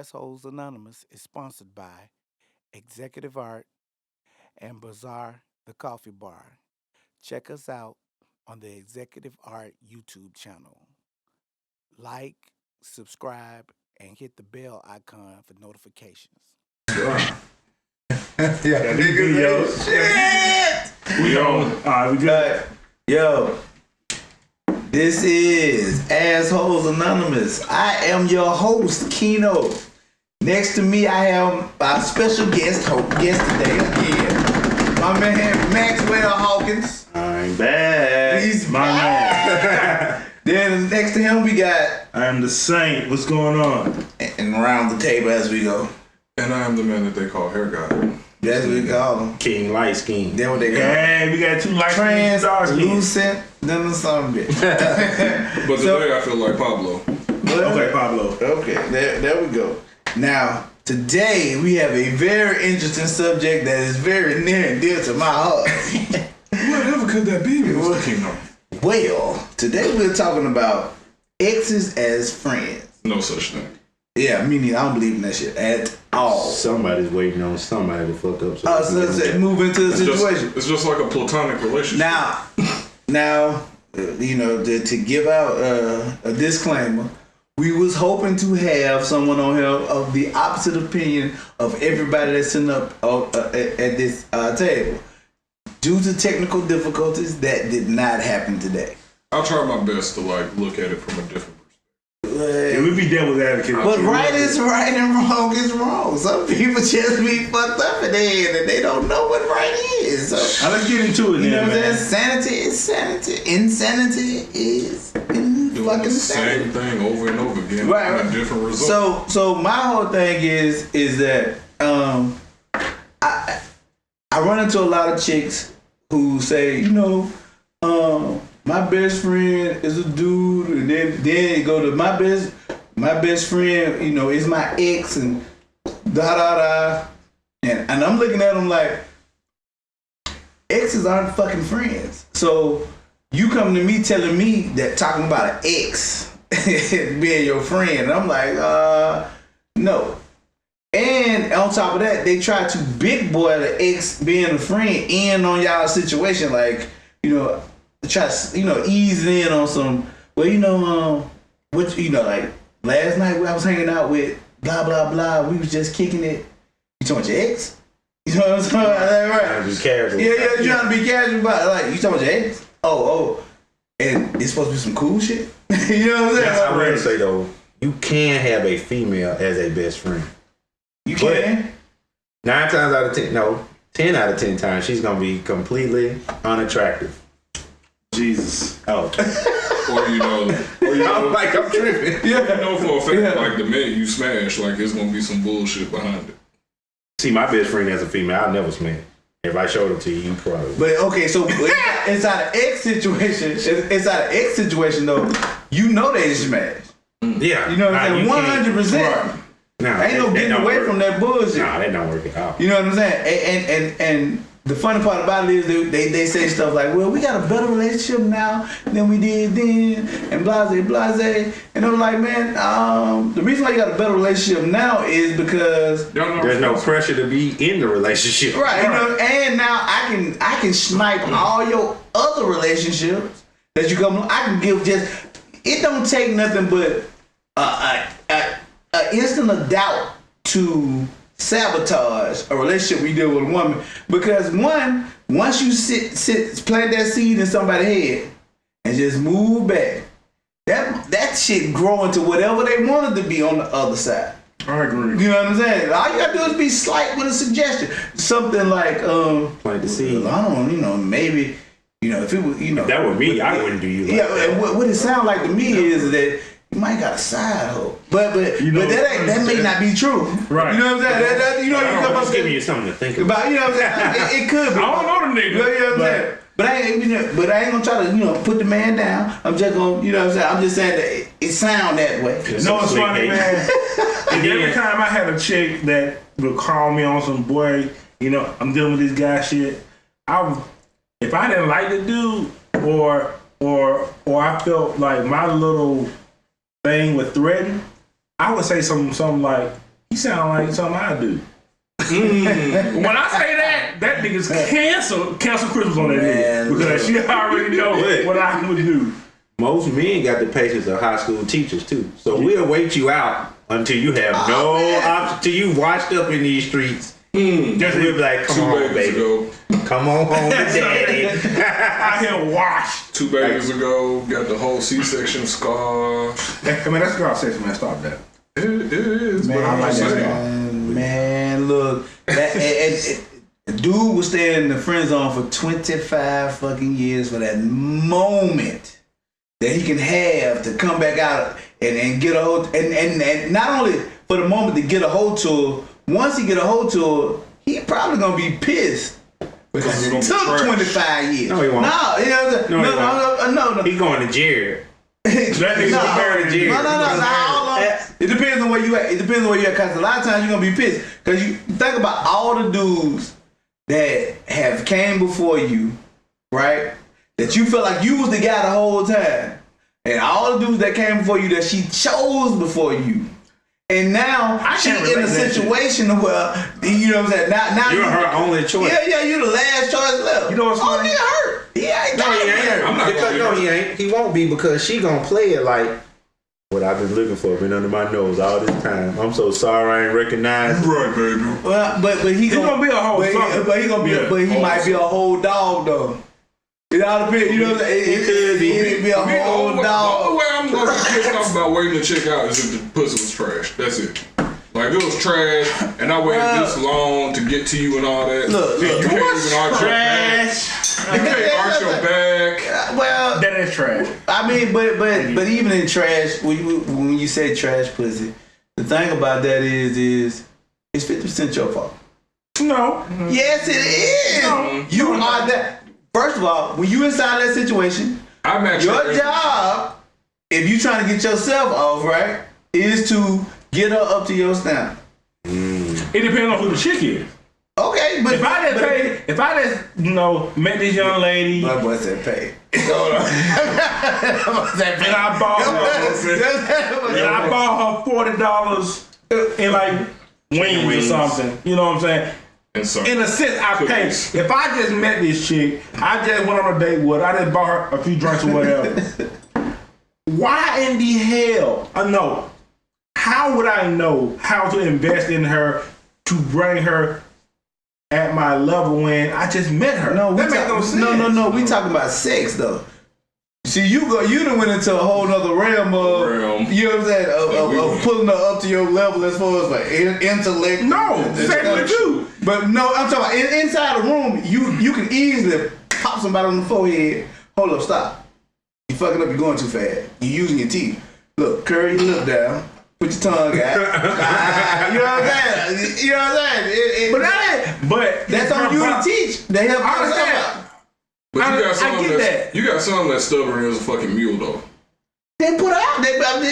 Assholes Anonymous is sponsored by Executive Art and Bazaar the Coffee Bar. Check us out on the Executive Art YouTube channel. Like, subscribe, and hit the bell icon for notifications. Yeah, niggas shit. We on. We good. Yo, this is Assholes Anonymous. I am your host, Keno. Next to me, I have our special guest today again. My man, Maxwell Hawkins. I'm back. He's my man. Then next to him, we got... I am the Saint. What's going on? And around the table as we go. And I am the man that they call Hair God. That's what we call him. King Light Skin. That's what they call him. Hey, we got two light skins. Translucent, then the sun bit. But today I feel like Pablo. Okay, Pablo. Okay, there we go. Now, today we have a very interesting subject that is very near and dear to my heart. Whatever could that be, Mr. Kingdom? Well, today we're talking about exes as friends. No such thing. Yeah, me neither. I don't believe in that shit at all. Somebody's waiting on somebody to fuck up. So move into the situation. It's just like a platonic relationship. Now, you know, to give out a disclaimer, we was hoping to have someone on here of the opposite opinion of everybody that's sitting up at this table. Due to technical difficulties, that did not happen today. I'll try my best to look at it from a different perspective. Yeah, we be devil's advocate. But right is right and wrong is wrong. Some people just be fucked up in the head and they don't know what right is. So, let's get into it. You know then, what I'm man. saying? Sanity is sanity. Insanity is Doing fucking the insanity. same thing over and over again. Right. With a different result. So my whole thing is that I run into a lot of chicks who say, you know, my best friend is a dude, and then it go to my best friend, you know, is my ex, and and I'm looking at them like, exes aren't fucking friends. So you come to me telling me that talking about an ex being your friend, and I'm like, no. And on top of that, they try to big boy the ex being a friend in on y'all situation, like, you know, try to, you know, ease in on some, well, you know, what, you know, like last night when I was hanging out with blah blah blah, we was just kicking it. You talking about your ex? You know what I'm saying? Right. Trying to be casual. Yeah, you're trying to be casual about it. Like, you talking about your ex? Oh, and it's supposed to be some cool shit. You know what I'm saying? That's what I would say though. You can have a female as a best friend. You can. 9 times out of 10, no, 10 out of 10 times, she's gonna be completely unattractive. Jesus. Oh, I'm like I'm tripping. You know for a fact, like the minute you smash, like it's gonna be some bullshit behind it. See, my best friend as a female, I'll never smash. If I showed it to you, you probably. But okay, so inside an ex situation though, you know they smash. Yeah, You know what I'm saying? 100%. Nah, Ain't no getting away from that bullshit. Nah, that don't work at all. You know what I'm saying? And the funny part about it is they say stuff like, well, we got a better relationship now than we did then, and blase. And I'm like, man, the reason why you got a better relationship now is because there's no pressure to be in the relationship. right. You know, and now I can snipe all your other relationships that you come. I can give just. It don't take nothing but an instant of doubt to sabotage a relationship we deal with a woman, because once you plant that seed in somebody's head and just move back, that shit grow into whatever they wanted to be on the other side. I agree. You know what I'm saying? All you gotta do is be slight with a suggestion, something like Plant the seed. I don't, you know, maybe, you know, if it was, you know, If that were me, I wouldn't do you like that. and what it sounds like to me is that you might got a side hoe, but You know, that may not be true. Right. You know what I'm saying? That, you know, you come I'm up just giving you with something to think about. you know what I'm saying? It could be. I don't know the nigga. You know what I'm saying? But I ain't, but I ain't gonna try to, you know, put the man down. I'm just gonna, you know what I'm saying? I'm just saying that it sound that way. No, it's Sweet funny, hate. man. And Yeah. every time I had a chick that would call me on some boy, you know, I'm dealing with this guy shit. If I didn't like the dude, or I felt like my little thing would threaten, I would say something like, he sound like something I do. When I say that nigga's cancel Christmas on that nigga because she already know what I would do. Most men got the patience of high school teachers too. So we'll wait you out until you have no option, till you washed up in these streets. Just we'll be like, come on, baby. Come on home to daddy. Out here washed. 2 babies ago, got the whole C-section scar. I mean, that's girl sex, man. Stop that. It is, but I'm just saying. Man, look, that dude was staying in the friend zone for 25 fucking years for that moment that he can have to come back out and get a hold, and not only for the moment to get a hold to her, once he get a hold to her, he probably gonna be pissed because it took 25 years. No, he won't. No, you know what I'm saying? No. He going to Jared. No, how long? It depends on where you at. It depends on where you at. Cause a lot of times you're gonna be pissed. Cause you think about all the dudes that have came before you, right? That you felt like you was the guy the whole time, and all the dudes that came before you that she chose before you, and now she's in a situation where you know what I'm saying. Now You're her only choice. Yeah, you're the last choice left. You know what's funny? Nigga hurt. Yeah, I'm not Because, no, he ain't. He won't be because she gonna play it like what I've been looking for, been under my nose all this time. I'm so sorry I ain't recognized. Right, baby. Well, but he gonna be a whole sucker. But he gonna be, but he might be a whole dog though. It all depends. You know what I'm saying? It could be a whole The dog. only way I'm gonna be pissed off about waiting to check out is if the pussy was trash. That's it. Like, if it was trash, and I waited this long to get to you and all that. Look, you can't even arch your back. You can't arch your back. Well, That is trash. I mean, but even in trash, when you say trash pussy, the thing about that is it's 50% your fault. No. Yes, it is. No. You are that. First of all, when you inside that situation, I'm actually your job, if you trying to get yourself off, right, is to get her up to your standard. It depends on who the chick is. Okay, but If I just met this young lady my boy said pay. and I bought her $40 in like wings or something, you know what I'm saying? And so, In a sense, I pay. If I just met this chick, I just went on a date with her, I just bought her a few drinks or whatever. Why in the hell? No. How would I know how to invest in her to bring her at my level when I just met her? No, that makes no sense. No. We talking about sex though. See, you done went into a whole nother realm of, you know what I'm saying, of pulling her up to your level as far as like intellect. No, same with you. But no, I'm talking about inside the room, you can easily pop somebody on the forehead. Hold up, stop. You fucking up, you're going too fast. You using your teeth. Look, curl your lip down. Put your tongue out. You know what I'm saying? You know what I'm saying? But that's on you to teach. They help I us understand. out. but you got I some get that. You got some that's stubborn as a fucking mule though. They put her out.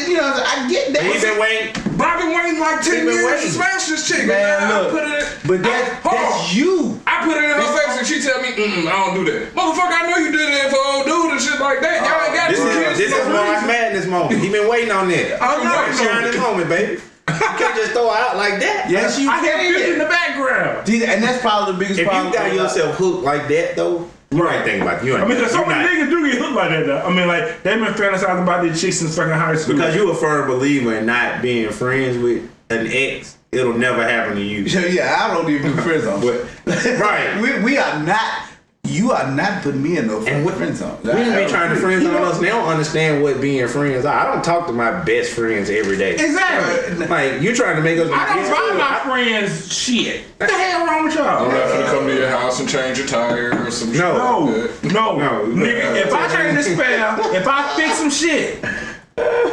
You know, I get that. He been waiting. But I've been waiting like 10 been years waiting. to smash this chick. Man, I look, put it in, but that's on. you. I put it in her face and she tell me, I don't do that. Motherfucker, I know you did it for old dude and shit like that. Y'all ain't got This two kids. is March Madness moment. He been waiting on that. I know. Shining moment, baby. You can't just throw her out like that. Yes, you I have can. music in the background. And that's probably the biggest If problem. you got yourself hooked like that, though, you ain't thinking about it. You ain't. I mean, because so you many not. niggas do get hooked like that, though. I mean, like, they've been fantasizing about these chicks since fucking high school. Because you a firm believer in not being friends with an ex, it'll never happen to you. Yeah, I don't even do friend zone. But right. we are not. You are not putting me in no friend zone. We be trying to friends on us. They don't understand what being friends are. I don't talk to my best friends every day. Exactly. Like, you trying to make us. I don't buy my friends shit. What the hell wrong with y'all? I'm not gonna come to your house and change your tire or some shit. No. Like that. No. No. Nigga, if I change the spell, if I fix some shit,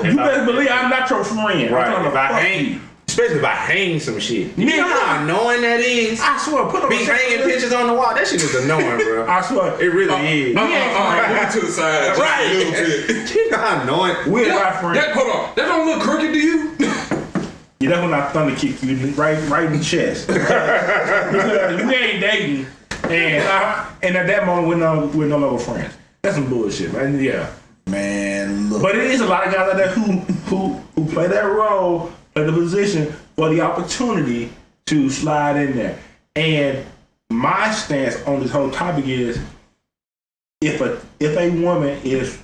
you better believe I'm not your friend. Right. I'm If gonna I fuck hang, you. especially if I hang some shit. You know how annoying that is? I swear, put up Be hanging pictures on the wall. That shit is annoying, bro. I swear. It really is. Move to the side. Just Right. a little bit. You know how annoying. We're my friend. Hold on. That don't look crooked to you? Yeah, that's when I thunder kick you right in the chest. Because we ain't dating, and at that moment we're no longer friends. That's some bullshit, man. Yeah. Man, look. But it is a lot of guys out there who play that role, play the position for the opportunity to slide in there. And my stance on this whole topic is, if a woman is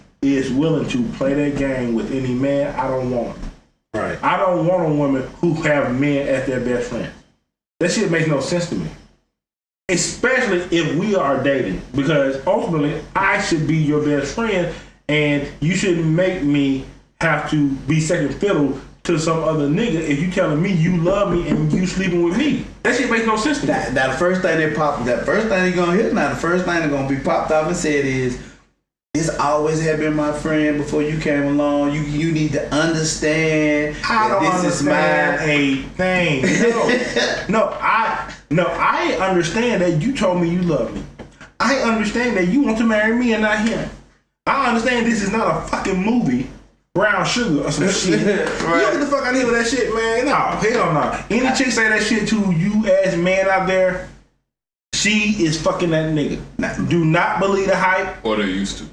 willing to play that game with any man, I don't want it. Right. I don't want a woman who have men as their best friend. That shit makes no sense to me. Especially if we are dating, because ultimately I should be your best friend, and you shouldn't make me have to be second fiddle to some other nigga if you telling me you love me and you sleeping with me. That shit makes no sense to me. Now the first thing they pop, that first thing you're gonna hear, now the first thing they're gonna be popped off and said is, this always have been my friend before you came along. You need to understand I don't that this understand is a thing. No, I understand that you told me you love me. I understand that you want to marry me and not him. I understand this is not a fucking movie, Brown Sugar or some shit. You get the fuck out of here with that shit, man. No, hell no. Any chick say that shit to you as man out there, she is fucking that nigga. Do not believe the hype. Or they used to.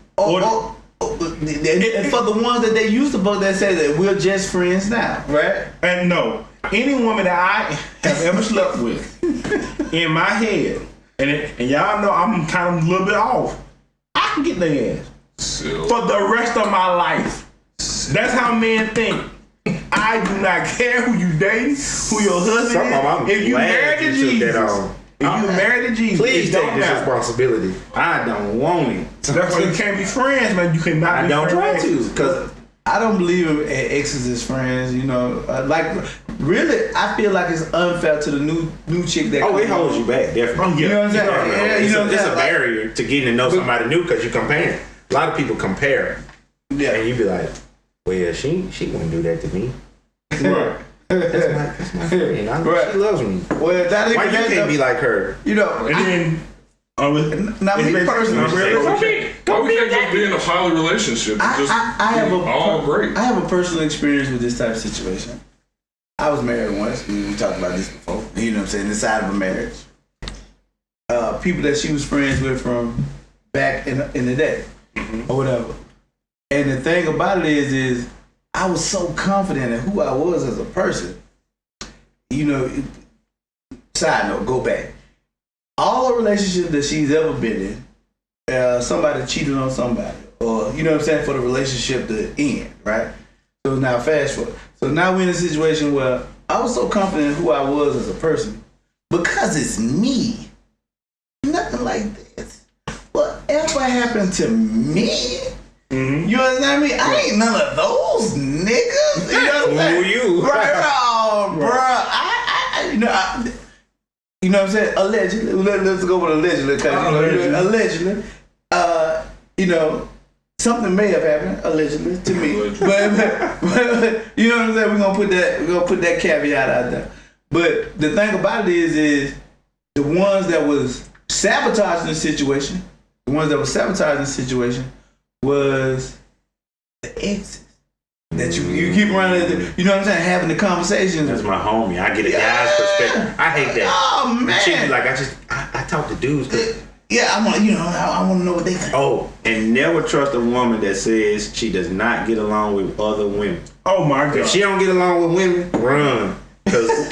and for the ones that they used to vote that say that we're just friends now, right? And no, any woman that I have ever slept with, in my head, and y'all know I'm kind of a little bit off, I can get their ass for the rest of my life. That's how men think. I do not care who you dating, who your husband is. If you married to Jesus, if you married to Jesus, please take this matter. responsibility. I don't want it. That's why you can't be friends, man. You cannot. I be don't try friends. to, because I don't believe in exes as friends. You know, like really, I feel like it's unfair to the new chick that. it holds you back, definitely. Oh, yeah. You know what I'm saying? Yeah, you know what I'm It's saying? a barrier to getting to know somebody new because you compare. A lot of people compare, Yeah. and you be like, well, she wouldn't do that to me. Right. That's my friend. I know Right. she loves me. Well, that Why even you can't be like her? you know. And then, now me personally, Why we can't just be in a poly relationship? It's just I have all great. I have a personal experience with this type of situation. I was married once. We talked about this before. You know what I'm saying? Inside of a marriage, people that she was friends with from back in the day, or whatever. And the thing about it is I was so confident in who I was as a person. You know, side note, go back. All the relationships that she's ever been in, somebody cheated on somebody, or you know what I'm saying, for the relationship to end, right? So now fast forward. So now we're in a situation where I was so confident in who I was as a person, because it's me. Nothing like this. Whatever happened to me? You understand me? I ain't none of those niggas. You know what I'm saying? Who you? Right, oh, bro. You know what I'm saying? Allegedly. Let's go with allegedly. Because, allegedly, you know, something may have happened, allegedly, to me. but you know what I'm saying? We're gonna put that caveat out there. But the thing about it is the ones that was sabotaging the situation, was the exes. That you keep running, you know what I'm saying, having the conversations. That's my homie. I get a guy's perspective. I hate that. Oh man. She be like, I talk to dudes. Yeah, I want to know what they think. Oh, and never trust a woman that says she does not get along with other women. Oh my God. If she don't get along with women, run. Because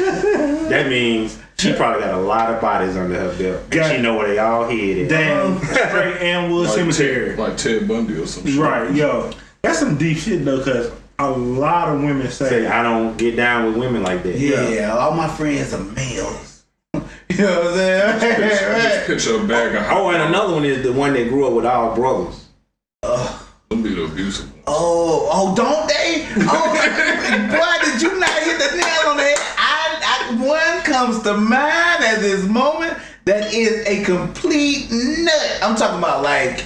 that means she probably got a lot of bodies under her belt. And she know where they all headed. Damn, straight Anwood Cemetery. Like Ted Bundy or some shit. Right, yo. That's some deep shit though, because a lot of women say, I don't get down with women like that. Yeah, all my friends are males. You know what I'm saying? Just picture a bag of Oh, and another one is the one that grew up with all brothers. Them be the abusive ones. Oh, don't they? Oh, boy, did you not hit the nail on the head? One comes to mind at this moment that is a complete nut. I'm talking about like,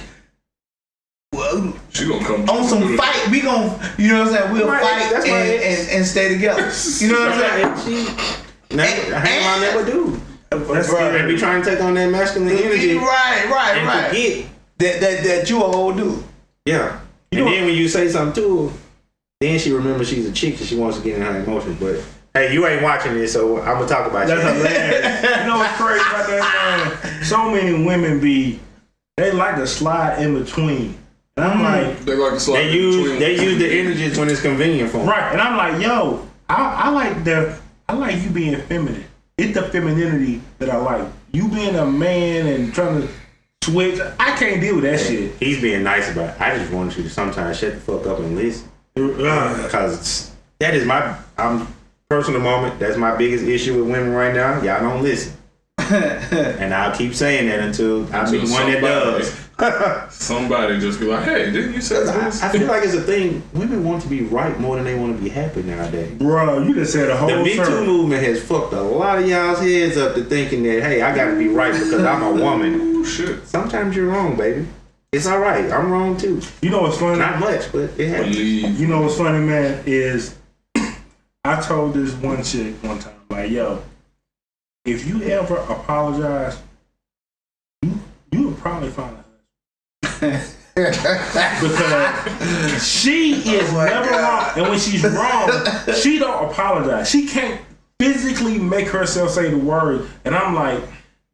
well, She gonna come on some fight. We gon', you know what I'm saying? We'll Right, fight that's my and stay together. You know what I'm saying? She never do. Bruh. They be trying to take on that masculine energy. Right. And forget. That you a whole dude. Yeah. And then when you say something to her, then she remembers she's a chick and she wants to get in her emotions. But hey, you ain't watching this, so I'm gonna talk about that's you. hilarious. You know what's crazy about that, man? So many women they like to slide in between. And I'm like, They like to slide They use the energies when it's convenient for them. right. And I'm like, yo, I like I like you being feminine. It's the femininity that I like. You being a man and trying to switch, I can't deal with that shit. He's being nice about it. I just want you to sometimes shut the fuck up and listen. Because that is I'm personal moment. That's my biggest issue with women right now. Y'all don't listen. And I'll keep saying that until I be one that does. Somebody just be like, hey, didn't you say this? I feel like it's a thing. Women want to be right more than they want to be happy nowadays. Bro, you just said a whole The Me Too movement has fucked a lot of y'all's heads up to thinking that, hey, I gotta be right because I'm a woman. Ooh, shit. Sometimes you're wrong, baby. It's all right. I'm wrong too. You know what's funny? Not much, but it happens. You know what's funny, man, is I told this one chick one time, like, yo, if you ever apologize, you would probably find a husband. Because she is never wrong. And when she's wrong, she don't apologize. She can't physically make herself say the word. And I'm like,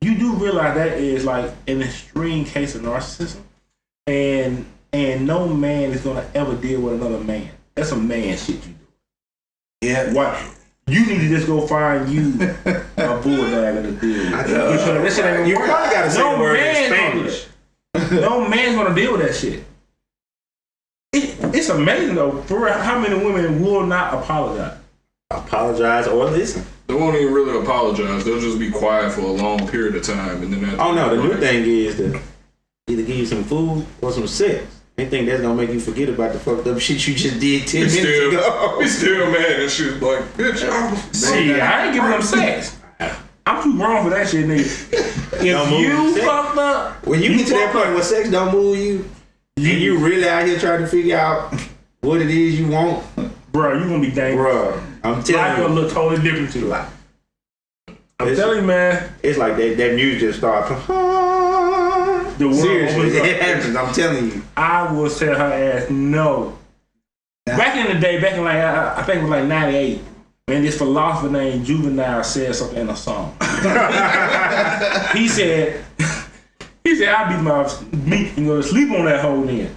you do realize that is like an extreme case of narcissism. And no man is gonna ever deal with another man. That's some man shit you do. Yeah. Why? You need to just go find you a bulldog to deal with. Because that shit ain't gonna You work. probably gotta say the word in Spanish. No man's gonna deal with that shit. It's amazing though, for real, how many women will not apologize. Apologize or listen. They won't even really apologize. They'll just be quiet for a long period of time, and then after Oh no, the new thing is to either give you some food or some sex. They think that's gonna make you forget about the fucked up shit you just did 10 minutes ago. We still mad and shit. Like, bitch, See, I ain't giving them sex. I'm too grown for that shit, nigga. If you fucked up, When you get to that point where sex don't move you, and you really out here trying to figure out what it is you want, bro, you gonna be dangerous. bro, I'm Life telling gonna you, look totally different to you. I'm telling you, man. it's like that music just starts. The world Seriously, opens up. it happens. I'm telling you. I will tell her ass no. Back in the day, back in like I think it was like '98, man, this philosopher named Juvenile said something in a song. He said, I beat my meat and go to sleep on that hoe then.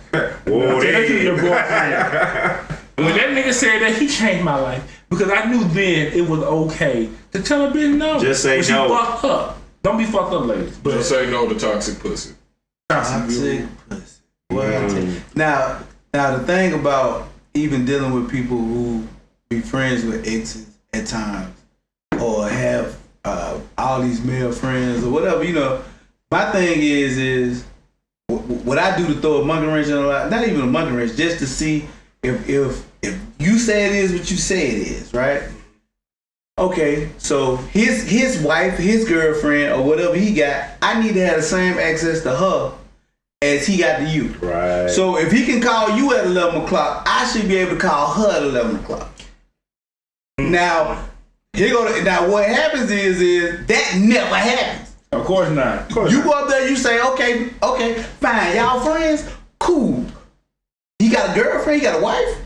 Whoa, Tell that to your boyfriend. When that nigga said that, he changed my life because I knew then it was okay to tell a bitch no. Just say when she no. fucked up. Don't be fucked up, ladies. But just say no to toxic pussy. Toxic pussy. Now the thing about even dealing with people who be friends with exes at times or have all these male friends or whatever, you know, my thing is what I do to throw a monkey wrench in a lot, not even a monkey wrench, just to see if you say it is what you say it is, right? Okay, so his wife, his girlfriend, or whatever he got, I need to have the same access to her as he got to you. Right. So if he can call you at 11 o'clock, I should be able to call her at 11 o'clock. Now, now what happens is that never happens. of course not. Of course You not. go up there, you say, okay, fine, y'all friends, cool. He got a girlfriend, he got a wife.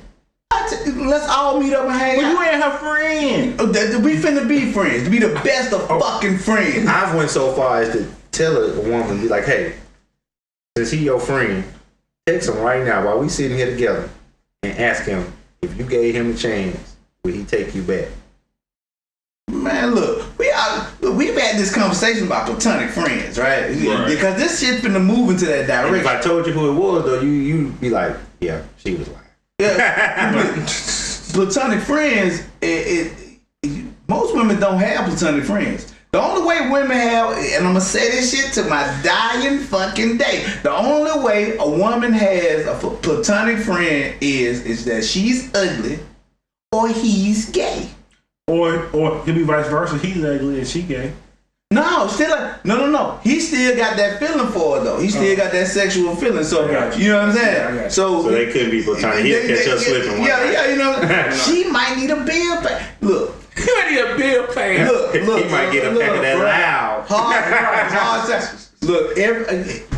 Let's all meet up and hang Well, out. you ain't her friend. We finna be friends. To be the best of fucking friends. I've went so far as to tell a woman, be like, hey, since he your friend, text him right now while we sitting here together and ask him if you gave him a chance, would he take you back? Man, look, we've had this conversation about platonic friends, right? Because this shit's finna move into that And if direction. I told you who it was, though, you'd be like, yeah, she was lying. Platonic friends, most women don't have platonic friends. The only way women have, and I'm gonna say this shit to my dying fucking day, the only way a woman has a platonic friend is that she's ugly or he's gay. Or it could be vice versa. He's ugly and she gay. No, no. He still got that feeling for her though. He still got that sexual feeling. So you know what I'm saying? Yeah, So they couldn't be platonic. He'll catch her slipping one night. Yeah, you know. She might need a bill pay. Look. You might need a bill pay. Look, He might get a pack of that loud. Hard sex. Look,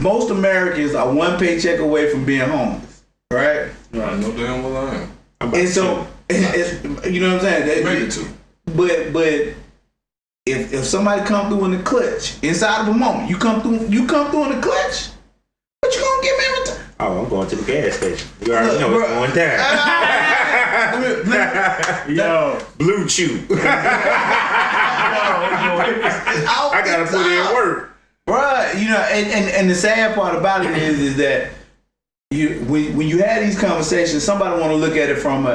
most Americans are one paycheck away from being homeless, right? Right, no damn well I am. And so, you know what I'm saying? Maybe two. But if somebody come through in the clutch, inside of a moment, you come through in the clutch, what you gonna give me in return? Oh, I'm going to the gas station. You already know Look, it's going down. Yo, Blue Chew. I gotta put in work. Bruh, you know, and the sad part about it is that when you have these conversations, somebody want to look at it from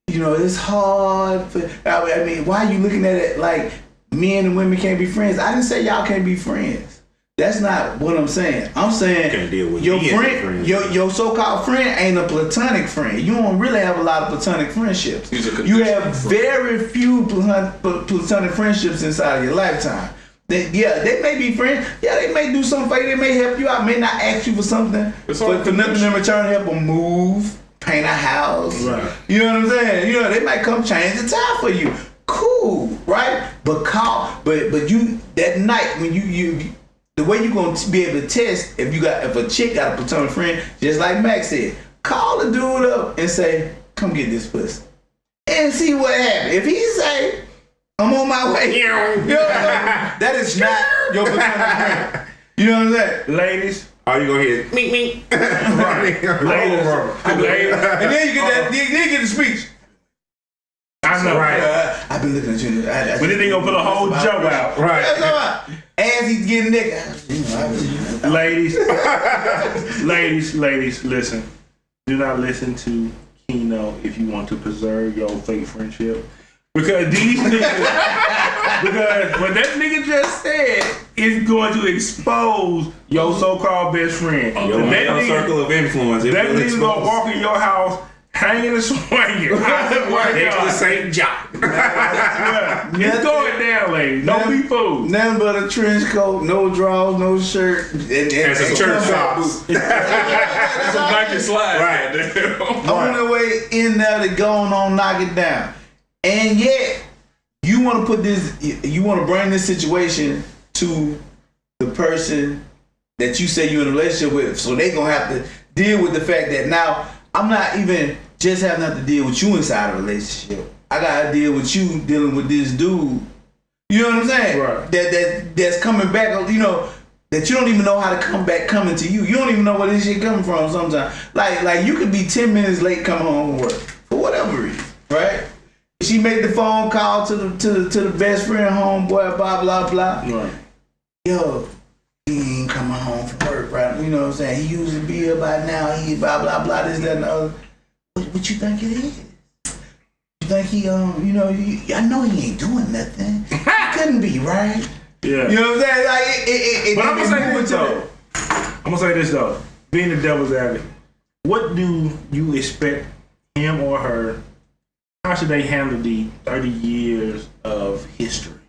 it's hard. I mean, why are you looking at it like men and women can't be friends? I didn't say y'all can't be friends. That's not what I'm saying. I'm saying Can't deal with your me as a friend, friend. your so-called friend ain't a platonic friend. You don't really have a lot of platonic friendships. He's a You conditional have friend. very few platonic friendships inside of your lifetime. They may be friends. Yeah, they may do something for you. They may help you out. May not ask you for something, It's all but for nothing in conditional. return, help them move, paint a house. Right. You know what I'm saying? You know, they might come change the time for you. Cool, right? But but you that night when you the way you're gonna be able to test if a chick got a platonic friend, just like Max said, call the dude up and say, "Come get this pussy," and see what happens. If he say, "I'm on my way," you know, that is not your platonic friend. You know what I'm saying? ladies. All you gonna hear is meet me. Ladies. Ladies. And then you get that. Then you get the speech. I know. Right. I've been looking at you. But then they gonna put a whole joke out. Right. That's all right. As he's getting nigga. Ladies, listen. Do not listen to Keno if you want to preserve your fake friendship. Because these niggas, because what that nigga just said is going to expose your so-called best friend. Your And that male nigga, circle of influence. It that will nigga gonna expose. walk in your house hanging and swinging. Next to St. John. It's going down, ladies. Don't be fooled. Nothing but a trench coat, no drawers, no shirt, and some church socks. Some Nike slides. Right. On the way in there to go on knock it down. And yet, you want to bring this situation to the person that you say you're in a relationship with, so they gonna have to deal with the fact that now I'm not even just having to deal with you inside a relationship. I gotta deal with you dealing with this dude. You know what I'm saying? Right. That's coming back. You know that you don't even know how to come back coming to you. You don't even know where this shit coming from. Sometimes, like you could be 10 minutes late coming home from work for whatever reason, right? She made the phone call to the best friend, homeboy, blah blah blah. Right. Yo, he ain't coming home from work, right? You know what I'm saying? He usually be here by now. He blah blah blah. This that and the other. What you think it is? You think he I know he ain't doing nothing. He couldn't be, right? Yeah. You know what I'm saying? Like But I'm gonna say this though. Being the devil's advocate, what do you expect him or her? How should they handle the 30 years of history?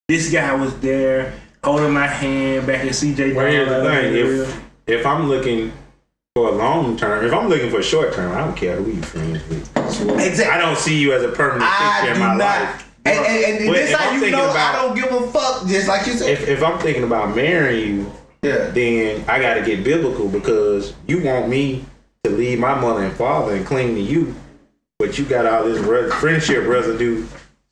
This guy was there holding my hand back at CJ. Well, here's the thing. If I'm looking for a long term, if I'm looking for a short term, I don't care who you friends with. Exactly. I don't see you as a permanent I fixture do in my not. life. And But this if how I'm you thinking know about- I don't give a fuck. Just like you said. If I'm thinking about marrying you, Yeah. then I got to get biblical because you want me to leave my mother and father and cling to you, but you got all this friendship residue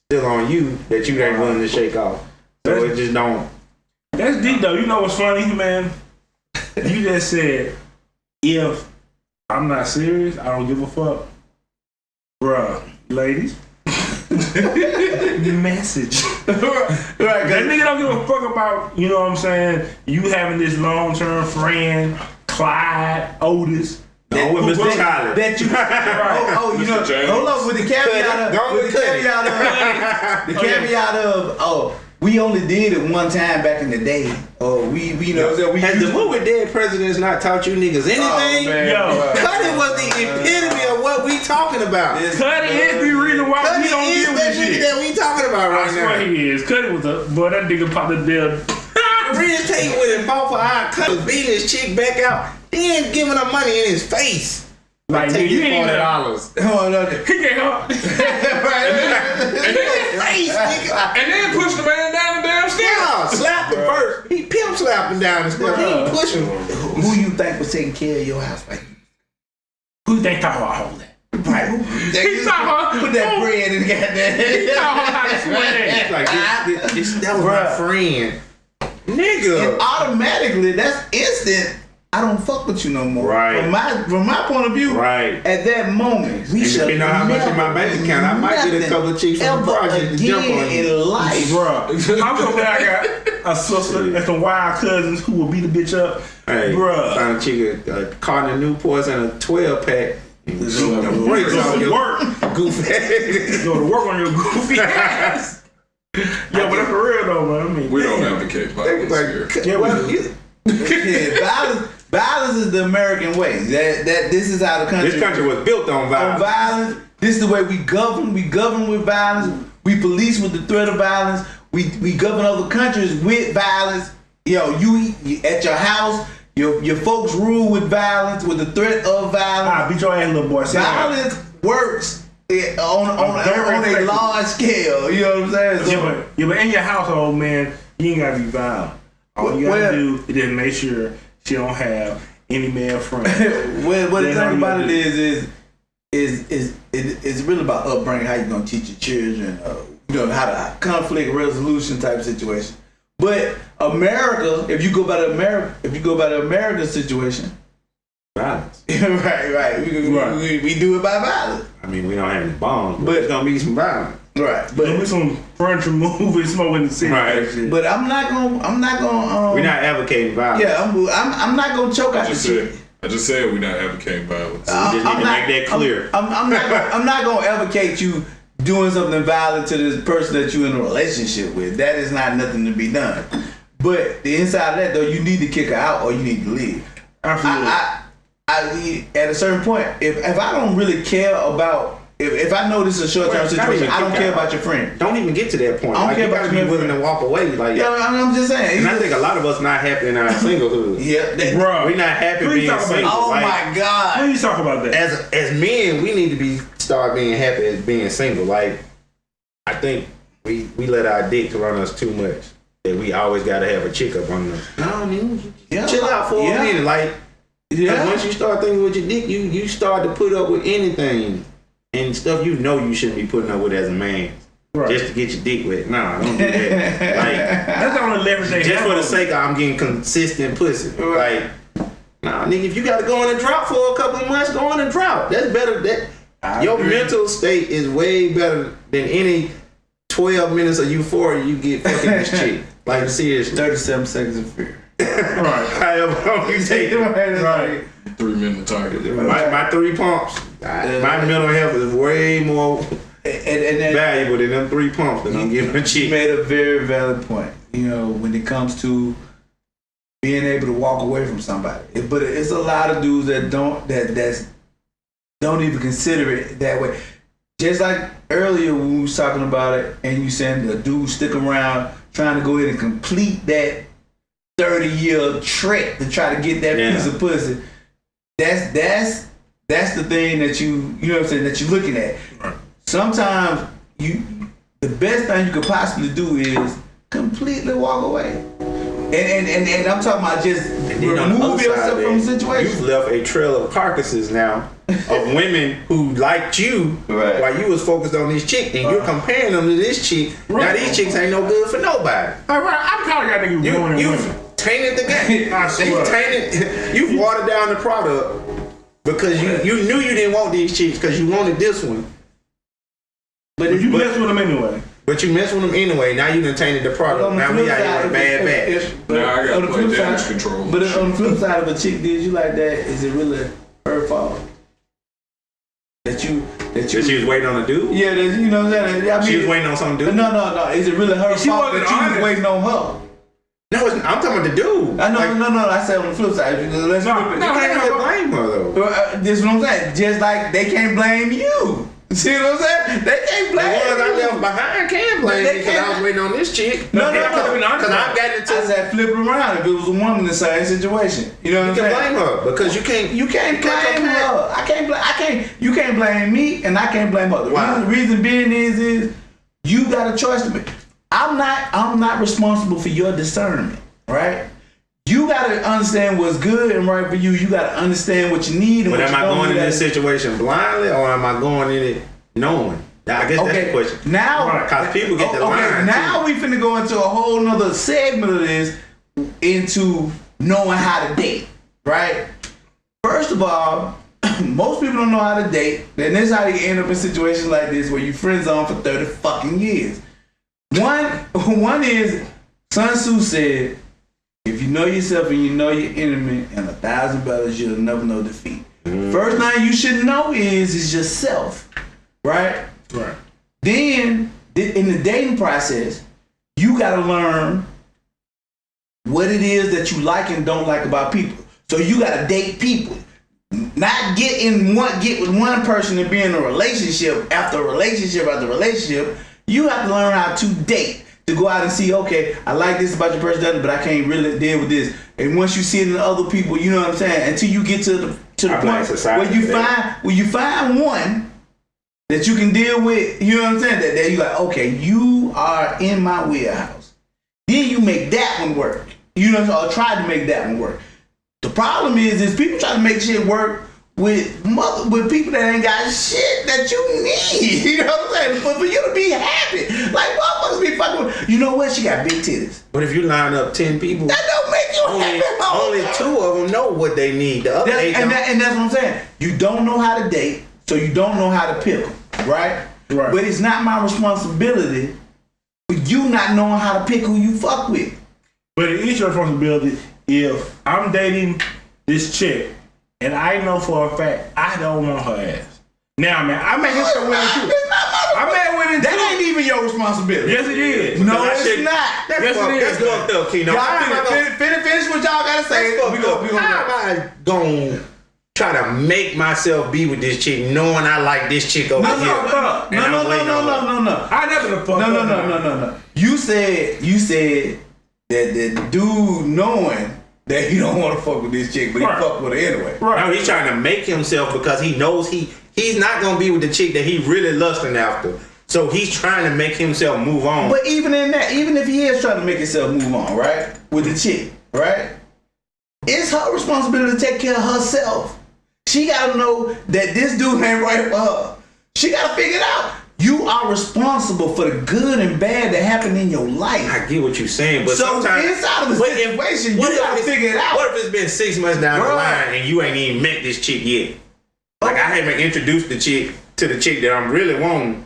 still on you that you ain't willing to shake off. So it just don't. That's deep though. You know what's funny, man? You just said, if I'm not serious, I don't give a fuck. Bruh, ladies. Message. Right, That nigga don't give a fuck about, you know what I'm saying, you having this long-term friend, Clyde, Otis. No, with Mr. Tyler. That you, you know, Mr. James. hold up with the caveat of, we only did it one time back in the day. We Has the movie Dead Presidents not taught you niggas anything? Yo. Cuddy was the epitome of what we talking about. Cuddy is the reason why Cuddy we don't is deal with that this nigga shit. that we talking about I right swear now. he is. Cuddy was boy, that nigga popped the deal. Real tape with him, fought for our Cuddy beating his chick back out, then giving her money in his face. Like, Take nigga, you his ain't even. $40. He can't help. Face, nigga. And then push the man down the damn stairs. Yeah, slapped him first. He pimp slapped him down the stairs. He ain't pushing him. Who you think was taking care of your house? Like, Who you think talking about holding that? right? He talking Put that bread in the He goddamn. talking how to swing. Like, that was my Bruh. friend. And Nigga. automatically, that's instant. I don't fuck with you no more. Right. From my point of view, Right. at that moment, we should depending on how much in my bank account, I might get a couple of chicks from the project to jump on in you. life. Bruh, I'm so glad I got a sister and some wild cousins who will beat the bitch up. Hey, Bruh. found a chick a carton of Newports and a 12-pack. And Go shoot the brakes off to your work. goofy ass. Go to work on your goofy ass. Yeah, but that's for real though, man. I mean, We don't advocate violence here. yeah, Well, we, Yeah, violence is the American way. That this is how the country. this country was built on on violence. violence. This is the way we govern. We govern with violence. We police with the threat of violence. We govern other countries with violence. Yo, you at your house, your folks rule with violence, with the threat of violence. beat your ass, little boy. Say that. Violence works on a large scale. You know what I'm saying? So, Yeah, but in your household, man, you ain't gotta be violent. All you gotta Well- do is just make sure she don't have any male friends. what the That's all thing you about gotta it is it's really about upbringing, how you gonna teach your children, how to conflict resolution type situation. But America, if you go by the American situation, Violence. right, we do it by violence, I mean, we don't have any bombs, but But- it's gonna be some violence. right? But But some furniture moving, smoking in the city. Right. and shit. but I'm not gonna. We're not advocating violence. Yeah, I'm not gonna choke out the shit. I just said we're not advocating violence. We just need I'm to not- make that clear. I'm not gonna advocate you doing something violent to this person that you're in a relationship with. That is not nothing to be done. But the inside of that though, you need to kick her out or you need to leave. Absolutely. I at a certain point, if I don't really care about if I know this is a short term Well, not situation, even I don't kick care out. about your friend. Don't even get to that point. I don't Like, care you about gotta your be willing friend. to walk away. Like, Yeah, I'm just saying. and I think a lot of us not happy in our singlehood. Yeah, Bruh, We're not happy please being talk about single. it. oh Like, my God. Please talk about that. as men, we need to start being happy as being single. Like, I think we let our dick run us too much. That we always gotta have a chick up on us. No, nigga, Yeah. chill out for Yeah. a minute. Like, 'cause Yeah. once you start thinking with your dick, you start to put up with anything and stuff you know you shouldn't be putting up with as a man. Right. Just to get your dick wet. Nah, don't do that. Like, That's the only leverage they just have. for the on sake of I'm getting consistent pussy. Right. Like, nah, nigga, if you gotta go in a drought for a couple of months, go in a drought. That's better. I Your agree. mental state is way better than any 12 minutes of euphoria you get fucking this chick. Like, seriously. 37 seconds of fear. Right. However long you take it. Right. 3 minute target. My 3 pumps, my mental health is way more And then valuable than them 3 pumps that I'm giving a you chick. made a very valid point. You know, when it comes to being able to walk away from somebody, but it's a lot of dudes that don't even consider it that way. Just like earlier when we was talking about it, and you saying the dude stick around trying to go ahead and complete that 30-year trek to try to get that Yeah. piece of pussy. That's the thing that you know what I'm saying, that you're looking at. Sometimes the best thing you could possibly do is completely walk away. And I'm talking about just And then on the remove other side yourself of from the that, situation. you've left a trail of carcasses now of women who liked you Right. while you was focused on this chick, and you're comparing them to this chick. Now Right. these chicks ain't no good for nobody. All right. I'm kind of got niggas ruining You've women. tainted the game. I swear. You've watered down the product because you knew you didn't want these chicks because you wanted this one. But you mess with them anyway. But you messed with them anyway. Now you done tainted the product. Now we out here with a bad batch. Now I gotta on the play flip damage side- control. But on the flip side, if a chick did you like that, is it really her fault? That you That she was waiting on a dude. yeah, that, you know what I'm saying? I mean, She was waiting on some dude. No. Is it really her She fault wasn't that you was honest. waiting on her? No, I'm talking about the dude. I know, Like, no. I said on the flip side. Let's No, flip it. no, you can't really blame her though. This is what I'm saying. Just like they can't blame you. See what I'm saying? They can't The blame ones I you. left behind can't blame They me because I can't- was waiting on this chick. No. Because I've gotten I into. said flip it around. If it was a woman in the same situation, you know what You I'm can saying? blame her because you can't. You can't blame compare. her. I can't. You can't blame me, and I can't blame her. The Why? reason being is you got a choice to make. I'm not responsible for your discernment, right? You gotta understand what's good and right for you. You gotta understand what you need. And But what am you I don't going in need. this situation blindly or am I going in it knowing? Now, I guess that's the question. Now, Because people get the line. now we finna go into a whole nother segment of this, into knowing how to date. right? First of all, most people don't know how to date. And this is how you end up in situations like this where you friend zone for 30 fucking years. One is, Sun Tzu said, if you know yourself and you know your enemy and 1,000 battles, you'll never know defeat. First thing you should know is yourself, right? Right. Then, in the dating process, you gotta learn what it is that you like and don't like about people. So you gotta date people. Not get with one person and be in a relationship after relationship after relationship. You have to learn how to date. To go out and see, okay, I like this about your person, but I can't really deal with this. And once you see it in other people, you know what I'm saying? Until you get to the point where you find one that you can deal with, you know what I'm saying? That you like, okay, you are in my wheelhouse. Then you make that one work. You know what I'm saying? Or try to make that one work. The problem is people try to make shit work with people that ain't got shit that you need. You know what I'm saying? For you to be happy. Like, motherfuckers be fucking with, you know what? She got big titties. But if you line up 10 people, That don't make you happy. only 2 of them know what they need. The other 8 don't. And that's what I'm saying. You don't know how to date, so you don't know how to pick them, right? Right. But it's not my responsibility for you not knowing how to pick who you fuck with. But it is your responsibility if I'm dating this chick and I know for a fact I don't want her ass. Now, man, I may hit some women too. It's not my I met women too. That ain't even your responsibility. Yes, it is. No, That it's shit- not. That's Yes, it is. That's fucked up, Keno. Y'all finish what y'all gotta say. How We gonna am I gonna try to make myself be with this chick knowing I like this chick over here? no. And I'm waiting on her. No. I never the fuck. No. You said that the dude knowing that he don't want to fuck with this chick, but Right. he fuck with her anyway. Right. No, he's trying to make himself because he knows he's not gonna be with the chick that he really lusting after. So he's trying to make himself move on. But even in that, even if he is trying to make himself move on, right, with the chick, right, it's her responsibility to take care of herself. She gotta know that this dude ain't right for her. She gotta figure it out. You are responsible for the good and bad that happened in your life. I get what you're saying, but So sometimes inside of a But if- situation, you what if gotta it's- figure it out. What if it's been 6 months down the Right. line and you ain't even met this chick yet? Like I haven't introduced the chick to the chick that I'm really wanting.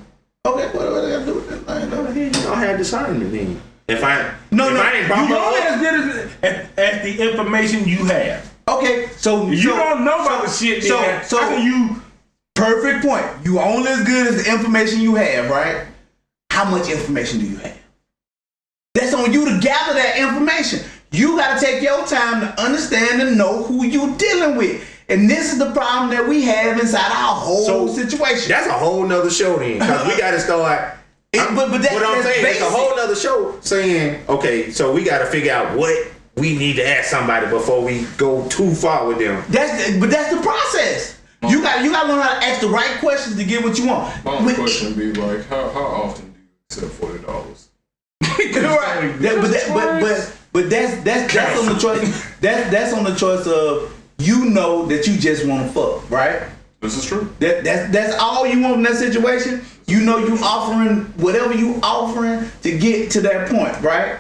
Okay, what do I gotta do with that? I ain't know. You don't have discernment then. If I No, ain't brought You her only up, as good as the information you have. Okay, so You don't know about the shit. So how can you? perfect point. You only as good as the information you have, right? How much information do you have? That's on you to gather that information. You got to take your time to understand and know who you dealing with. And this is the problem that we have inside our whole situation. that's a whole nother show then. Because we got to start. But what I'm that's saying, it's a basic. whole nother show saying, okay, so we got to figure out what we need to ask somebody before we go too far with them. That's the process. You got to learn how to ask the right questions to get what you want. My only question would be like, how often do you accept $40? Right. But that's on the choice. That's on the choice of you know that you just want to fuck, right? This is true. That's all you want in that situation. You know you offering whatever you offering to get to that point, right?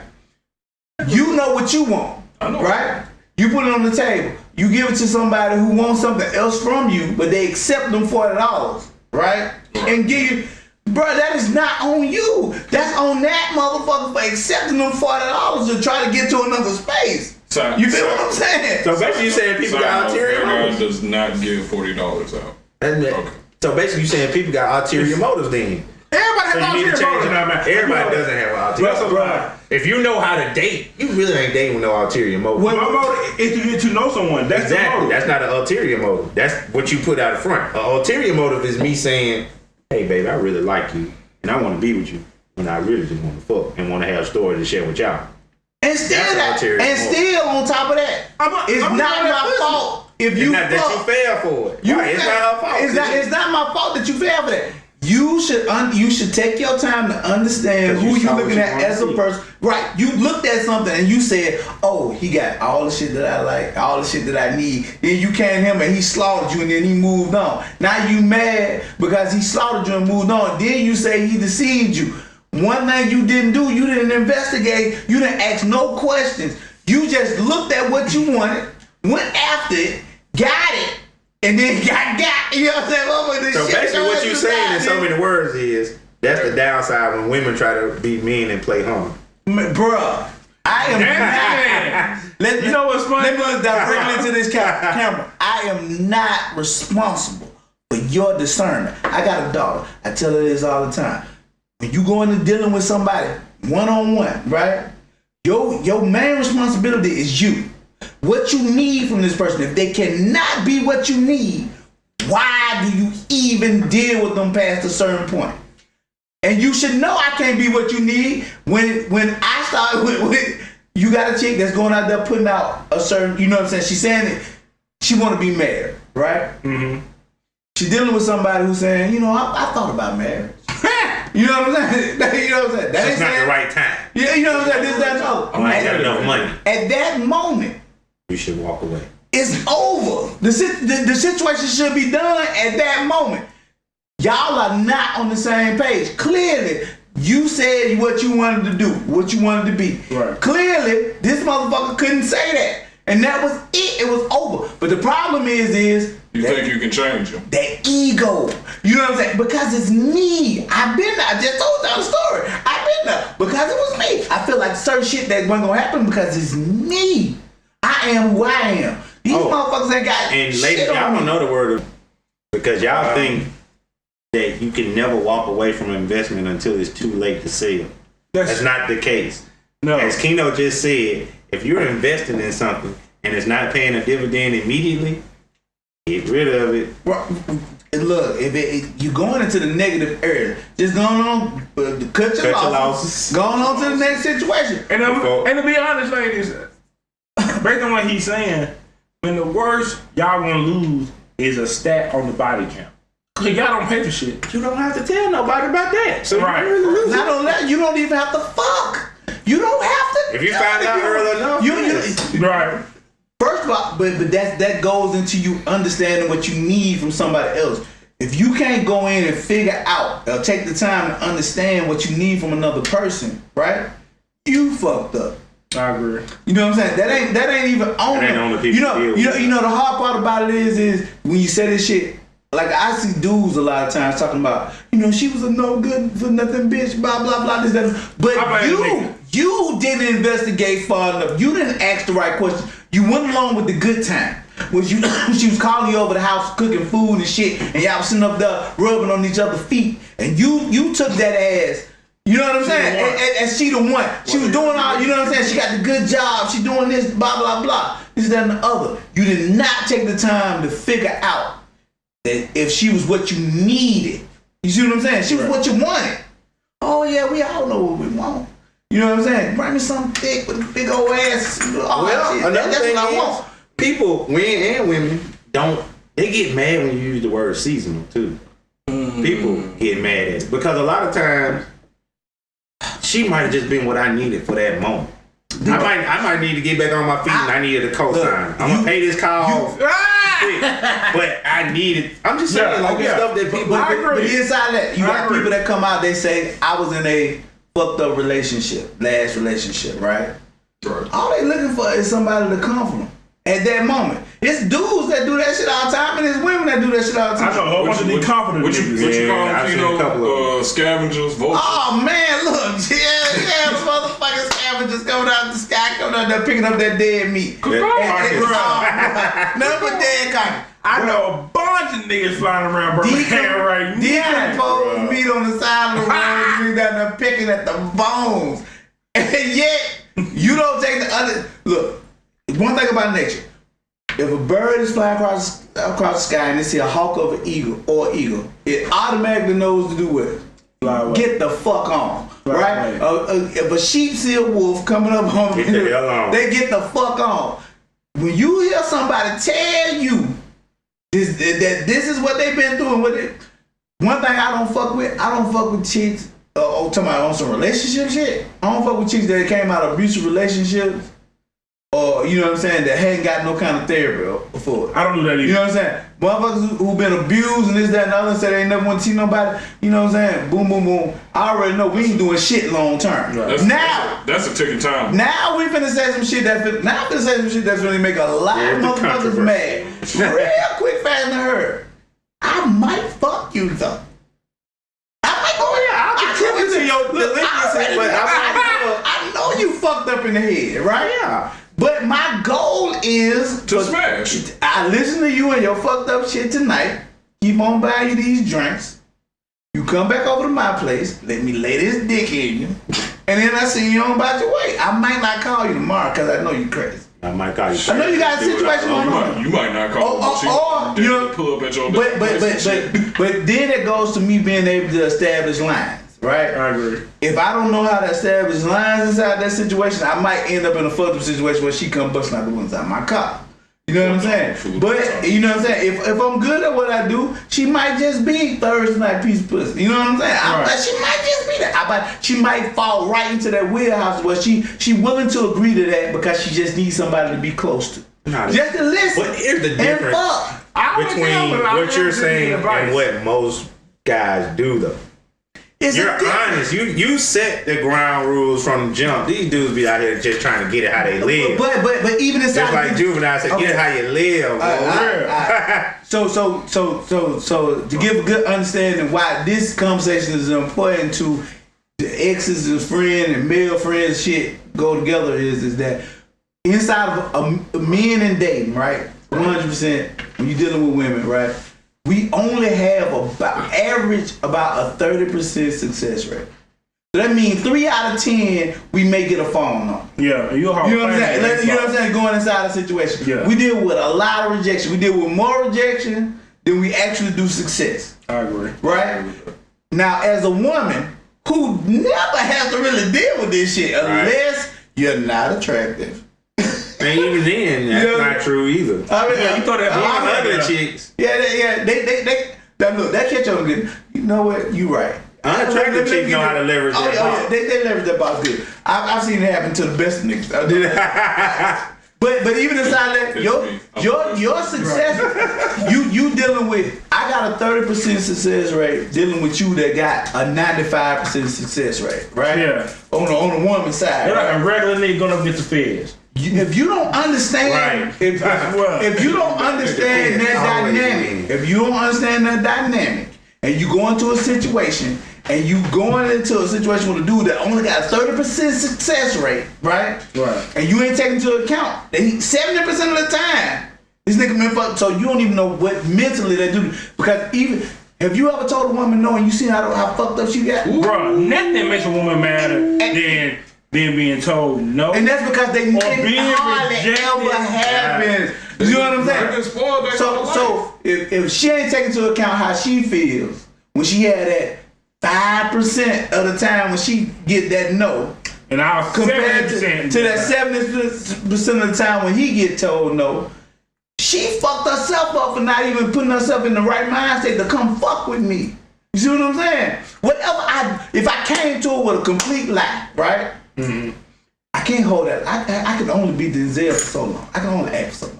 You know what you want, I know. right? You put it on the table. You give it to somebody who wants something else from you, but they accept them $40, right? And give you, bro, that is not on you. That's on that motherfucker for accepting them $40 to try to get to another space. You feel what I'm saying? So basically you saying people got ulterior motives. does not give $40 out. Okay. So basically you saying people got ulterior motives then. Everybody So has you need to ulterior change motives. it. Everybody doesn't have an ulterior Russell, motive. If you know how to date, you really ain't dating with no ulterior motive. My motive is to get to know someone. That's the Exactly. motive. That's not an ulterior motive. That's what you put out front. An ulterior motive is me saying, hey, babe, I really like you, and I want to be with you, and I really just want to fuck and want to have stories to share with y'all. And still, That's an ulterior motive. still on top of that, it's I'm not not my pussy. fault if It's you not that you fuck. fail for it. Right, it's not her fault. It's not my fault that you fail for that. You should take your time to understand 'Cause who you you saw what looking you at wanted as to a see. person. Right. You looked at something and you said, oh, he got all the shit that I like, all the shit that I need. Then you came him and he slaughtered you and then he moved on. Now you mad because he slaughtered you and moved on. Then you say he deceived you. One thing you didn't do, you didn't investigate, you didn't ask no questions. You just looked at what you wanted, went after it, got it, and then got. You know what I'm saying? Motherfucker, So basically, what you saying in so many words is that's the downside when women try to be mean and play hard. Bruh, I am not. You know what's funny? Let me look directly into this camera. I am not responsible for your discernment. I got a daughter. I tell her this all the time. When you go into dealing with somebody one-on-one, right? Your main responsibility is you. What you need from this person. If they cannot be what you need, why do you even deal with them past a certain point? And you should know I can't be what you need. When I start with you got a chick that's going out there putting out a certain, you know what I'm saying? She's saying it, she want to be married, right? Mm-hmm. She's dealing with somebody who's saying, you know, I thought about marriage. You know what I'm saying? You know what I'm saying? That's not the right time. Yeah, you know what I'm saying? This, that, and other. I ain't got enough money. At that moment, You should walk away. it's over. The situation should be done at that moment. Y'all are not on the same page. Clearly, you said what you wanted to do, what you wanted to be. Right. Clearly, this motherfucker couldn't say that. And that was it. It was over. But the problem is You think you can change him? that ego. You know what I'm saying? Because it's me. I've been there. I just told y'all the story. I've been there. Because it was me. I feel like certain shit that wasn't gonna happen because it's me. I am who I am. These motherfuckers ain't got And shit ladies, on y'all me. don't know the word of, because y'all think that you can never walk away from an investment until it's too late to sell. That's not the case. No. As Keno just said, if you're investing in something and it's not paying a dividend immediately, get rid of it. And look, if you're going into the negative area, just going on, cut your losses. Going on to the next situation. And to be honest, ladies, based on what he's saying, when the worst y'all gonna lose is a stat on the body count. Cause y'all don't pay for shit. You don't have to tell nobody about that. So Right. you really lose it. Not only that, you don't even have to fuck. You don't have to. If you find out early enough, you Right. first of all, but that goes into you understanding what you need from somebody else. If you can't go in and figure out or take the time to understand what you need from another person, right? You fucked up. I agree. You know what I'm saying? That ain't even on That ain't them. on the people You know the hard part about it is when you say this shit. Like I see dudes a lot of times talking about, you know, she was a no good for nothing bitch, blah blah blah. This that. But you didn't investigate far enough. You didn't ask the right questions. You went along with the good time. When she was calling you over the house cooking food and shit, and y'all was sitting up there rubbing on each other's feet, and you took that ass. You know what I'm saying? And she the one. She was doing all, you know what I'm saying? She got the good job. She doing this, blah, blah, blah. This, that, and the other. You did not take the time to figure out that if she was what you needed. You see what I'm saying? She was what you wanted. Oh, yeah, we all know what we want. You know what I'm saying? Bring me some thick with a big old ass. All that shit. Another That's thing what I is, want. people, men and women, they get mad when you use the word seasonal too. People get mad at it because a lot of times she might have just been what I needed for that moment. I might need to get back on my feet and I needed a cosign. I'm gonna pay this call quick, but I need it. I'm just saying, the stuff that people. But inside that, you got people that come out. They say, "I was in a fucked up relationship, last relationship, right?" Right. All they looking for is somebody to come from at that moment. It's dudes that do that shit all the time, and it's women that do that shit all the I know a time. whole bunch of these confident What you niggas. call I've them, seen a couple of scavengers, vultures? Oh man, look, yeah, motherfucking scavengers coming out the sky, coming out there picking up that dead meat. Bro, Nothing but dead cock. I know a bunch of niggas flying around Birmingham right now. Decomposed meat on the side of the road, you down there picking at the bones. And yet, you don't take the other. Look, one thing about nature. If a bird is flying across the sky and they see a hawk of an eagle or eagle, it automatically knows to do what? Get the fuck on. Right? If a sheep see a wolf coming up on them, they get the fuck on. When you hear somebody tell you that this is what they've been through and what it, one thing I don't fuck with chicks, talking about on some relationship shit. I don't fuck with chicks that came out of abusive relationships or, you know what I'm saying, that hadn't got no kind of therapy before. I don't do that either. You know what I'm saying? Motherfuckers who been abused and this, that, and the other, said they ain't never want to see nobody. You know what I'm saying? Boom, boom, boom. I already know we ain't doing shit long term. That's a ticking time. Now we finna say some shit that's gonna make a lot of motherfuckers mad. Real quick, fast and hurt. I might fuck you though. I know you fucked up in the head, right? Yeah. But my goal is To smash. I listen to you and your fucked up shit tonight. Keep on buying you these drinks. You come back over to my place. Let me lay this dick in you. And then I see you on about your way. I might not call you tomorrow because I know you crazy. I might call you. I know you got a situation going on. You might not call Or you know, pull up at your but then it goes to me being able to establish lines. Right? I agree. If I don't know how to establish lines inside that situation, I might end up in a fucked up situation where she come busting out the windows out my car. You know what I'm saying? But you know what I'm saying? If I'm good at what I do, she might just be Thursday night piece of pussy. You know what I'm saying? Right. She might just be that. She might fall right into that wheelhouse where she willing to agree to that because she just needs somebody to be close to. Just to listen. But here's the difference between what you're saying and what most guys do, though. You're honest. You set the ground rules from the jump. These dudes be out here just trying to get it how they live. But even inside, just like Juvenile said, get it how you live. So to give a good understanding why this conversation is important to the exes and friend and male friends shit go together is that inside of a men and dating, right? 100% when you're dealing with women, right? We only have about a 30% success rate. So that means 3 out of 10 we may get a phone on. Yeah, you know what I'm saying? You know what I'm saying? Going inside a situation. Yeah. We deal with a lot of rejection. We deal with more rejection than we actually do success. I agree. Right? Now, as a woman who never has to really deal with this shit unless you're not attractive. And even then, that's not true either. I mean, you thought that a lot of ugly chicks. Yeah, they look, that catch on good. You know what? You right. Unattractive chicks know how to leverage that box. Yeah, they leverage that box good. I've seen it happen to the best niggas. But even inside that, your success, you dealing with. I got a 30% success rate dealing with you that got a 95% success rate, right? Yeah. On the woman's side. They're right? like a regular nigga going up against the feds. If you don't understand, if you don't understand that dynamic, and you go into a situation, and you going into a situation with a dude that only got a 30% success rate, right? Right. And you ain't taking into account that 70% of the time this nigga been fucked, so you don't even know what mentally they do. Because even have you ever told a woman no and you seen how fucked up she got? Bro, nothing makes a woman madder than being told no. And that's because they being hardly ever happens. You know what I'm saying? So if she ain't taking into account how she feels when she had that 5% of the time when she get that no, and I'll compared to that 70% of the time when he get told no, she fucked herself up for not even putting herself in the right mindset to come fuck with me. You see what I'm saying? If I came to her with a complete lie, right? Mm-hmm. I can't hold that. I can only be Denzel for so long. I can only act for so long.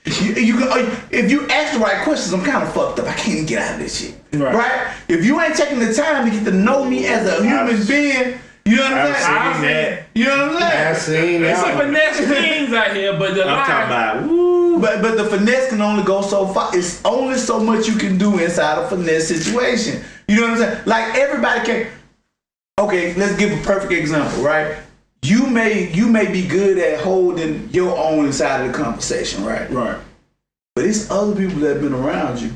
If you ask the right questions, I'm kind of fucked up. I can't even get out of this shit. Right? If you ain't taking the time to get to know me as a human being, you know what I'm saying? You know what I'm saying? I've seen that. There's some finesse things out here, but the I'm talking about, But the finesse can only go so far. It's only so much you can do inside a finesse situation. You know what I'm saying? Like everybody can. Okay, let's give a perfect example, right? You may be good at holding your own inside of the conversation, right? Right. But it's other people that have been around you.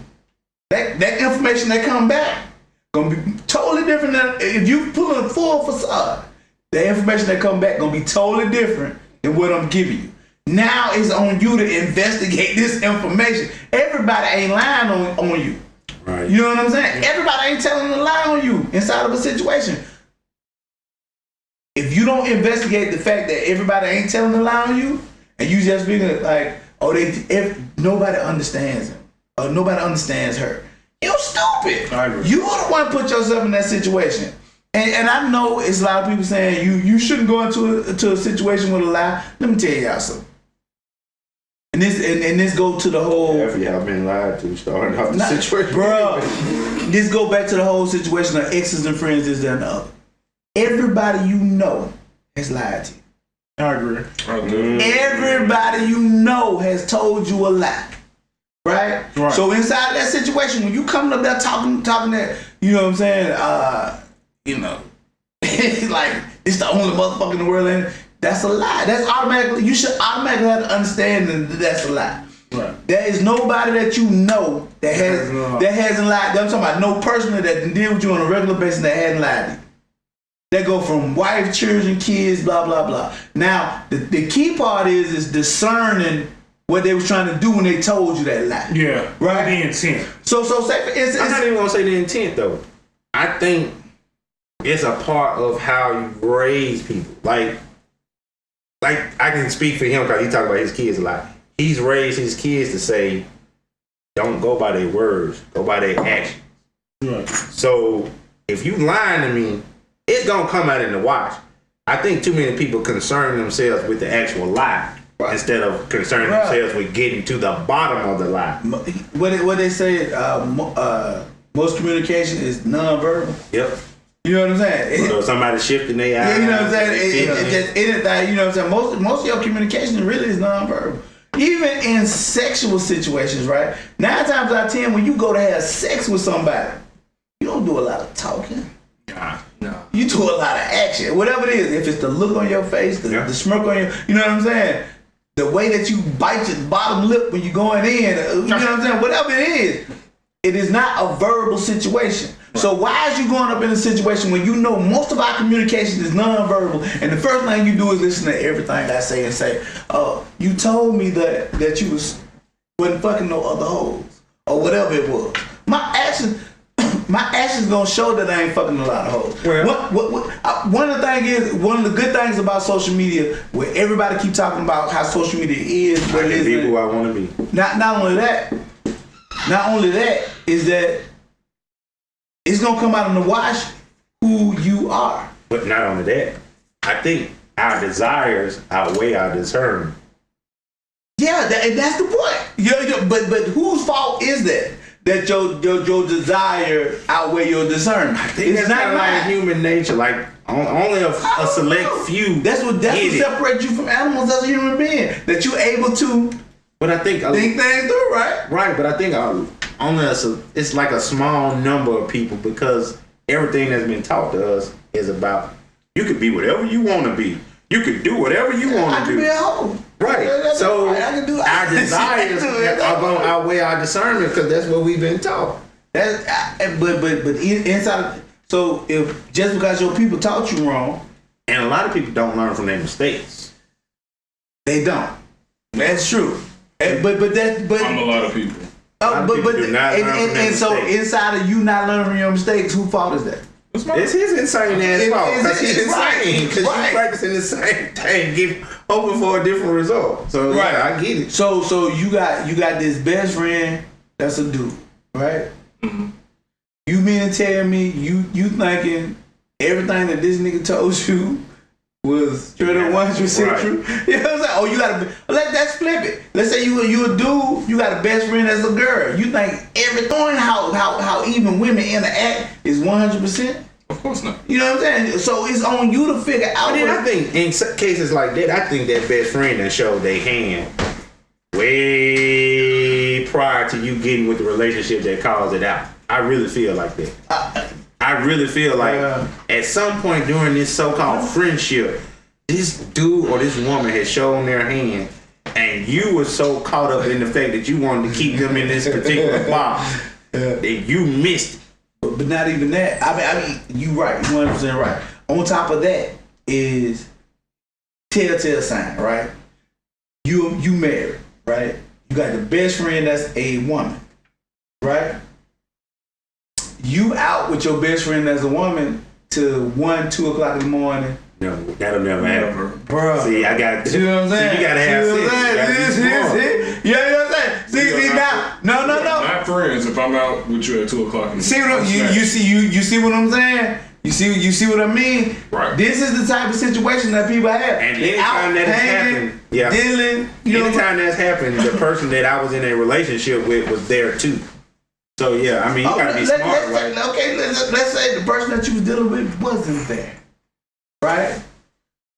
That information that come back gonna be totally different than if you pull a full facade. The information that come back gonna be totally different than what I'm giving you. Now it's on you to investigate this information. Everybody ain't lying on you. Right. You know what I'm saying? Everybody ain't telling a lie on you inside of a situation. If you don't investigate the fact that everybody ain't telling a lie on you, and you just being like, nobody understands him, or nobody understands her, you stupid. I agree. You the one put yourself in that situation. And I know it's a lot of people saying you shouldn't go into a situation with a lie. Let me tell y'all something. And this go to the whole. After y'all been lied to, starting off the situation, bro. This go back to the whole situation of exes and friends. This, that, and the other. Everybody you know has lied to you. I agree. Everybody you know has told you a lie. Right? So inside that situation, when you coming up there talking that, you know what I'm saying, you know, like it's the only motherfucker in the world, and that's a lie. That's automatically, you should automatically have to understand that that's a lie. Right. There is nobody that you know that hasn't lied. I'm talking about no person that deal with you on a regular basis that hasn't lied to you. That go from wife, children, kids, blah, blah, blah. Now, the key part is discerning what they was trying to do when they told you that lie. Yeah. Right? The intent. So say for instance, I'm not even gonna say the intent though. I think it's a part of how you raise people. Like I can speak for him because he talk about his kids a lot. He's raised his kids to say, don't go by their words, go by their actions. Right. So if you lying to me, it's gonna come out in the wash. I think too many people concern themselves with the actual lie instead of concerning themselves with getting to the bottom of the lie. What they say, most communication is non-verbal. Yep. You know what I'm saying? So somebody shifting their eyes. Yeah, you know what I'm saying? It just anything, you know what I'm saying? Most of your communication really is non-verbal. Even in sexual situations, right? 9 times out of 10, when you go to have sex with somebody, you don't do a lot of talking. Nah. You do a lot of action. Whatever it is, if it's the look on your face, the smirk on your, you know what I'm saying? The way that you bite your bottom lip when you're going in, you know what I'm saying? Whatever it is not a verbal situation. Right. So why is you going up in a situation when you know most of our communication is non-verbal, and the first thing you do is listen to everything I say and say, oh, you told me that you wasn't fucking no other hoes, or whatever it was. My actions gonna show that I ain't fucking a lot of hoes. Well, one of the good things about social media, where everybody keep talking about how social media is, I can be who I want to be. Not only that is that it's gonna come out in the wash who you are. But not only that, I think our desires outweigh our discernment. Yeah, that's the point. Yeah, but whose fault is that? That your desire outweigh your discernment. I think it's not like human nature. Like only a select few. That's what separates you from animals as a human being. That you're able to. But I think things through, right? Right, but I think it's like a small number of people, because everything that's been taught to us is about you could be whatever you want to be. You could do whatever you want to do. I can be a hoe. Right. So our desires are going to outweigh our discernment, because that's what we've been taught. But inside. So if just because your people taught you wrong, and a lot of people don't learn from their mistakes. They don't. That's true. But I'm a lot of people. So inside of you not learning from your mistakes, whose fault is that? It's his insane ass fault, because he's insane, because right. you practicing the same thing, hoping for a different result. So right, yeah, I get it. So you got this best friend that's a dude, right? Mm-hmm. You mean to tell me you thinking everything that this nigga told you was 100% true? You know what I'm saying? Oh, you gotta let's flip it. Let's say you a dude, you got a best friend that's a girl. You think everything how even women interact is 100%? Of course not. You know what I'm saying? So it's on you to figure out. But then I think in cases like that, I think that best friend that showed their hand way prior to you getting with the relationship that caused it out. I really feel like that. I really feel like at some point during this so-called friendship, this dude or this woman has shown their hand, and you were so caught up in the fact that you wanted to keep them in this particular box that you missed it. But not even that. I mean, you right. You 100% right. On top of that is telltale sign, right? You married, right? You got the best friend that's a woman, right? You out with your best friend as a woman till 1, 2 o'clock in the morning. No, that'll never happen. Bro. See, I got you know what I'm saying? You gotta have sex. You know what I'm saying? See now. No. Not friends if I'm out with you at 2 o'clock in the morning. See what you see what I'm saying? You see what I mean? Right. This is the type of situation that people have. And They anytime out that has hanging, happened, yeah. dealing, you know. Anytime that's happened, the person that I was in a relationship with was there too. So yeah, I mean, you gotta be smart, right? Let's say the person that you was dealing with wasn't there, right?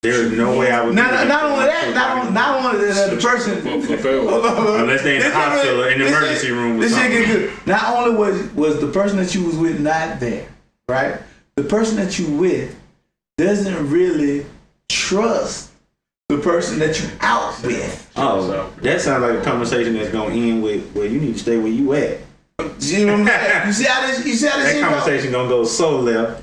There's no way I would. Not only that, not only that the person. Unless they in the hospital, in the emergency room. This shit get good. Not only was the person that you was with not there, right? The person that you with doesn't really trust the person that you out with. Oh, that sounds like a conversation that's gonna end with, well, you need to stay where you at. You know what I'm saying? You see how this That shit conversation gonna go so left.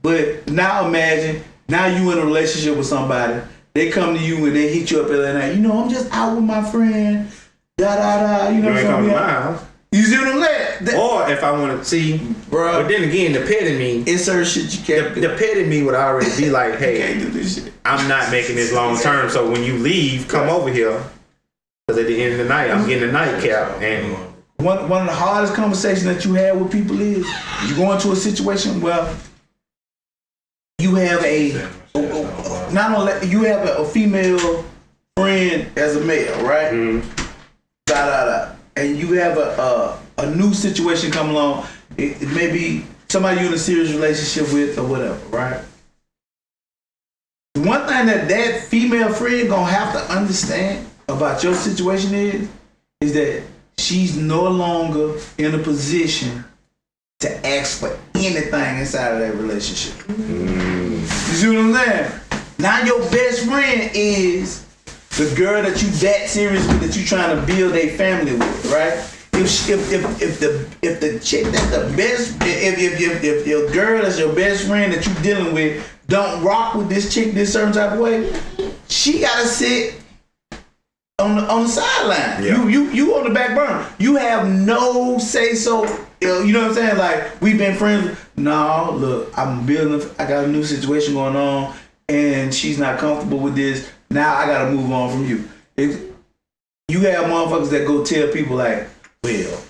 But now imagine, now you in a relationship with somebody, they come to you and they hit you up every night. You know, I'm just out with my friend. Da da da. You know You what ain't come to I'm my saying? house. You see what I'm saying? Or if I want to see, Bruh. but then again, the petty me, It's certain shit you can't do. the petty me would already be like, You hey, can't do this shit. I'm not making this long term. So when you leave, come over here. Because at the end of the night, I'm getting a nightcap. And One of the hardest conversations that you have with people is you go into a situation where you have not only you have a female friend as a male, right? Da da da, and you have a new situation come along. It may be somebody you're in a serious relationship with or whatever, right? One thing that female friend gonna have to understand about your situation is that she's no longer in a position to ask for anything inside of that relationship. You see what I'm saying? Now your best friend is the girl that you that serious with, that you trying to build a family with, right? If the chick that's the best, if your girl that's your best friend that you dealing with don't rock with this chick this certain type of way, she gotta sit on the sideline. Yeah. You on the back burner. You have no say so. You know what I'm saying? Like, we've been friends. No, look, I got a new situation going on, and she's not comfortable with this. Now I gotta move on from you. You have motherfuckers that go tell people like, well,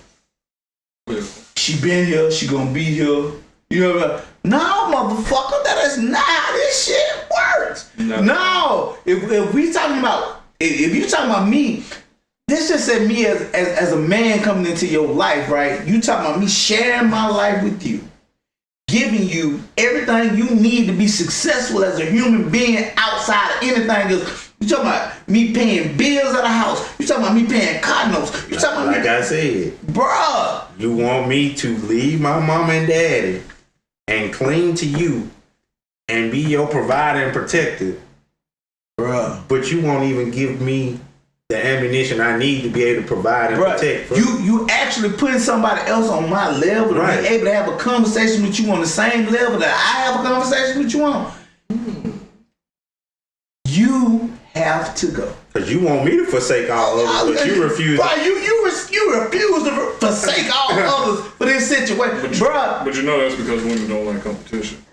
she been here, she gonna be here. You know what I mean? No, motherfucker, that is not how this shit works. No, if we talking about, if you talking about me, this just said me as a man coming into your life, right? You talking about me sharing my life with you, giving you everything you need to be successful as a human being outside of anything else. You talking about me paying bills at a house. You talking about me paying car notes. You talking about like I said, bruh. you want me to leave my mom and daddy and cling to you and be your provider and protector, Bruh. but you won't even give me the ammunition I need to be able to provide and protect. You actually putting somebody else on my level to Right. be able to have a conversation with you on the same level that I have a conversation with you on. You have to go. Because you want me to forsake all others, but you refuse. Bro, you refuse to forsake all others for this situation, bruh. But you know that's because women don't like competition.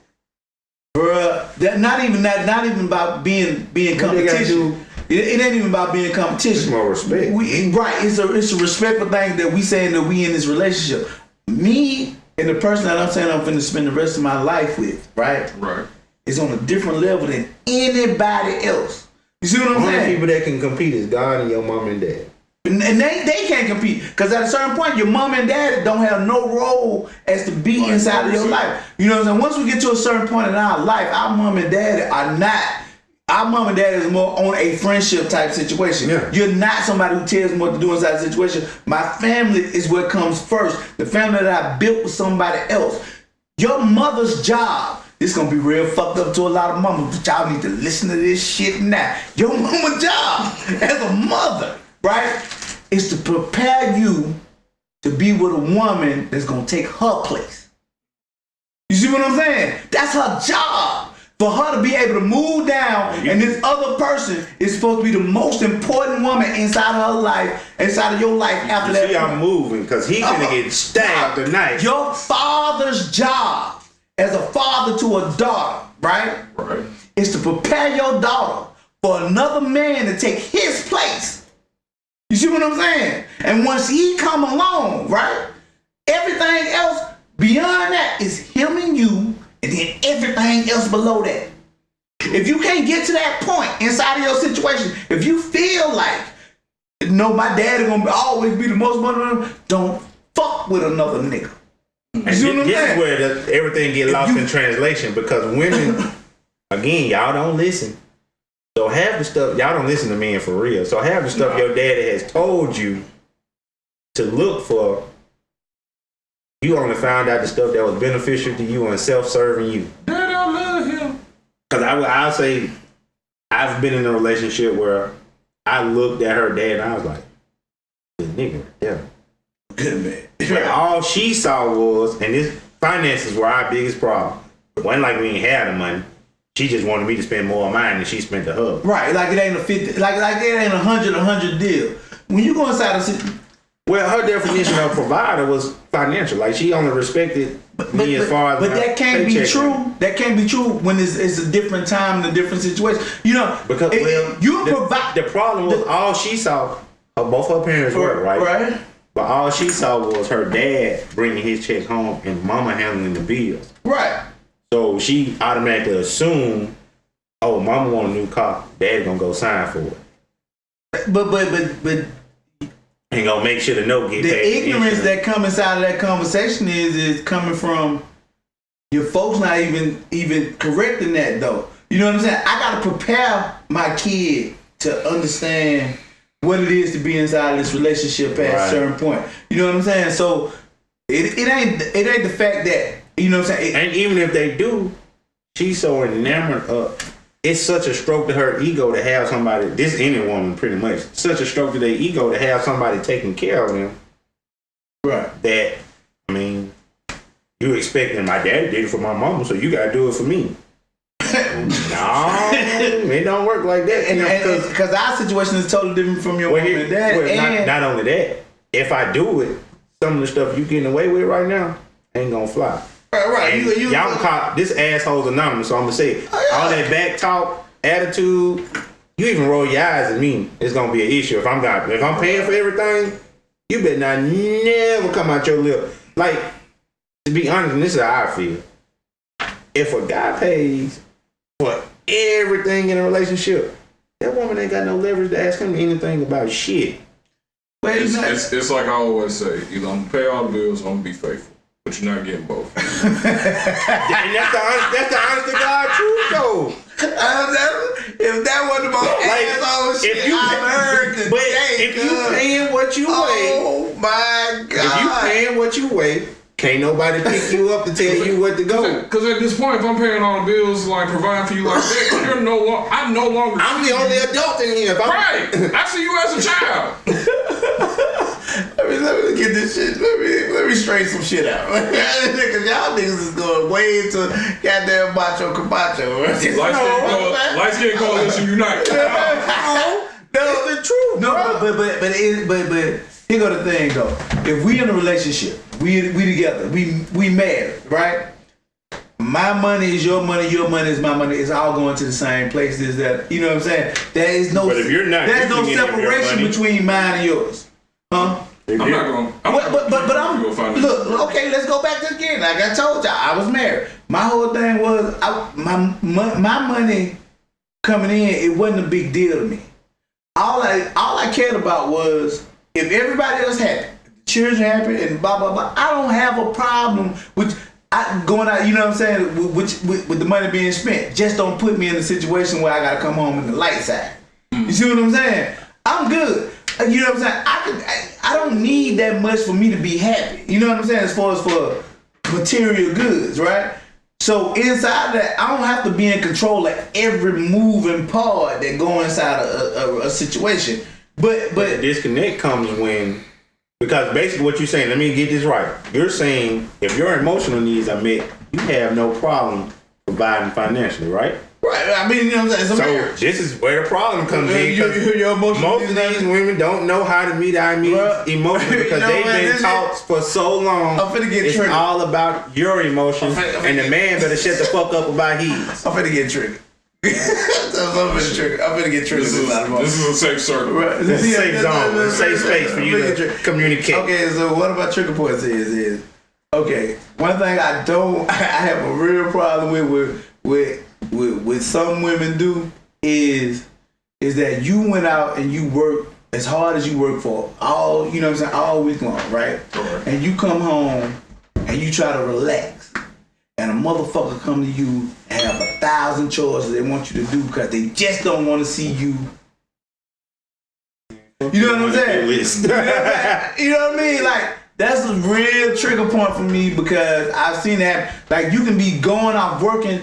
Bruh, that not even about being competition. It ain't even about being competition. It's more respect. Right, it's a respectful thing that we saying that we in this relationship. Me and the person that I'm saying I'm finna spend the rest of my life with, right? Right. Is on a different level than anybody else. You see what I'm Only saying? people that can compete is God and your mom and dad. And they can't compete, because at a certain point your mom and dad don't have no role as to be inside of your life. You know what I'm saying? Once we get to a certain point in our life, our mom and dad are not. Our mom and dad is more on a friendship type situation. Yeah. You're not somebody who tells me what to do inside the situation. My family is what comes first. The family that I built with somebody else. Your mother's job. This gonna be real fucked up to a lot of mamas, but y'all need to listen to this shit now. Your mama's job as a mother, right, is to prepare you to be with a woman that's gonna take her place. You see what I'm saying? That's her job. For her to be able to move down, and this other person is supposed to be the most important woman inside of her life, inside of your life after that. See, I'm moving because he's gonna get stabbed tonight. Your father's job as a father to a daughter, right? Right. Is to prepare your daughter for another man to take his place. You see what I'm saying? And once he come along, right? Everything else Beyond that is him and you, and then everything else below that. If you can't get to that point inside of your situation, if you feel like, no, my daddy gonna always be the most money, don't fuck with another nigga. And this is where everything get lost in translation, because women, again, y'all don't listen. So half the stuff, y'all don't listen to men for real. So half the stuff your daddy has told you to look for, you only found out the stuff that was beneficial to you and self-serving you. Daddy, I love him. Because I'll say, I've been in a relationship where I looked at her dad and I was like, this nigga, yeah. Good man. But all she saw was, and this finances were our biggest problem. It wasn't like we didn't have the money. She just wanted me to spend more of mine than she spent to her. Right, like it ain't a 50, like it ain't 100 deal. When you go inside a situation, well, her definition of provider was financial. Like, she only respected me as far as. But that can't be true. That can't be true when it's a different time and a different situation. You know, because you provide. The problem was all she saw. Both her parents were right. Right. But all she saw was her dad bringing his check home and mama handling the bills. Right. So she automatically assumed, oh, mama want a new car, daddy gonna go sign for it. But and gonna make sure the note get paid. The ignorance that comes inside of that conversation is coming from your folks not even correcting that though. You know what I'm saying? I gotta prepare my kid to understand what it is to be inside of this relationship past a certain point. You know what I'm saying? So it ain't the fact that, you know what I'm saying? And even if they do, she's so enamored of, it's such a stroke to her ego to have somebody, this any woman pretty much, such a stroke to their ego to have somebody taking care of them. Right. That, I mean, you expecting my daddy did it for my mama, so you gotta do it for me. No, it don't work like that. And because our situation is totally different from your mom and dad. Well, not only that, if I do it, some of the stuff you getting away with right now ain't gonna fly. Right. Y'all caught this asshole's anonymous, so I'm gonna say it. All that back talk, attitude, you even roll your eyes at me, it's gonna be an issue. If I'm paying for everything, you better not never come out your lip. Like, to be honest, and this is how I feel. If a guy pays for everything in a relationship, that woman ain't got no leverage to ask him anything about shit. It's like I always say, either I'm gonna pay all the bills or I'm gonna be faithful. But you're not getting both. And that's the honest to God truth though. If that wasn't about asshole shit, I've heard today. But if you paying what you weigh, oh my God. If you paying what you weigh, can't nobody pick you up to tell you what to go. Because at this point, if I'm paying all the bills, like providing for you like that, I'm no longer. I'm the only adult in here. Right. I see you as a child. Let me get this shit. Let me straighten some shit out. Because y'all niggas is going way into goddamn macho cabacho. Light skin coalition unite. No, that's the truth. No, but here go the thing though. If we in a relationship, we together, we married, right? My money is your money is my money. It's all going to the same place. Is that, you know what I'm saying? There is no. But if you're not, there's no separation between mine and yours, huh? I'm not going. But I'm look. Okay, let's go back to again. Like I told y'all, I was married. My whole thing was my money coming in. It wasn't a big deal to me. All I cared about was if everybody else happy, children happy, and blah blah blah. I don't have a problem with going out. You know what I'm saying? With the money being spent. Just don't put me in a situation where I gotta come home with the lights out. You see what I'm saying? I'm good. You know what I'm saying? I don't need that much for me to be happy. You know what I'm saying? As far as for material goods, right? So inside that, I don't have to be in control of every moving part that go inside a situation. But the disconnect comes when, because basically what you're saying, let me get this right. You're saying if your emotional needs are met, you have no problem providing financially, right? Right, I mean, you know what I'm saying? So this is where the problem comes in. Your most of these women don't know how to meet our needs emotionally because they've been taught for so long. I'm finna get it's triggered. All about your emotions, and the man better shut the fuck up about his. I'm finna get triggered. I'm finna get triggered. This is a safe circle. Right. It's a safe zone. It's a safe space for you to communicate. Okay, so what about trigger points is Okay, one thing I have a real problem with some women do is that you went out and you work as hard as you work for all, you know what I'm saying, all week long, right? And you come home and you try to relax, and a motherfucker come to you and have 1,000 chores they want you to do because they just don't want to see you. You know what I'm saying? You know what I mean? Like, that's a real trigger point for me because I've seen that. Like, you can be going out working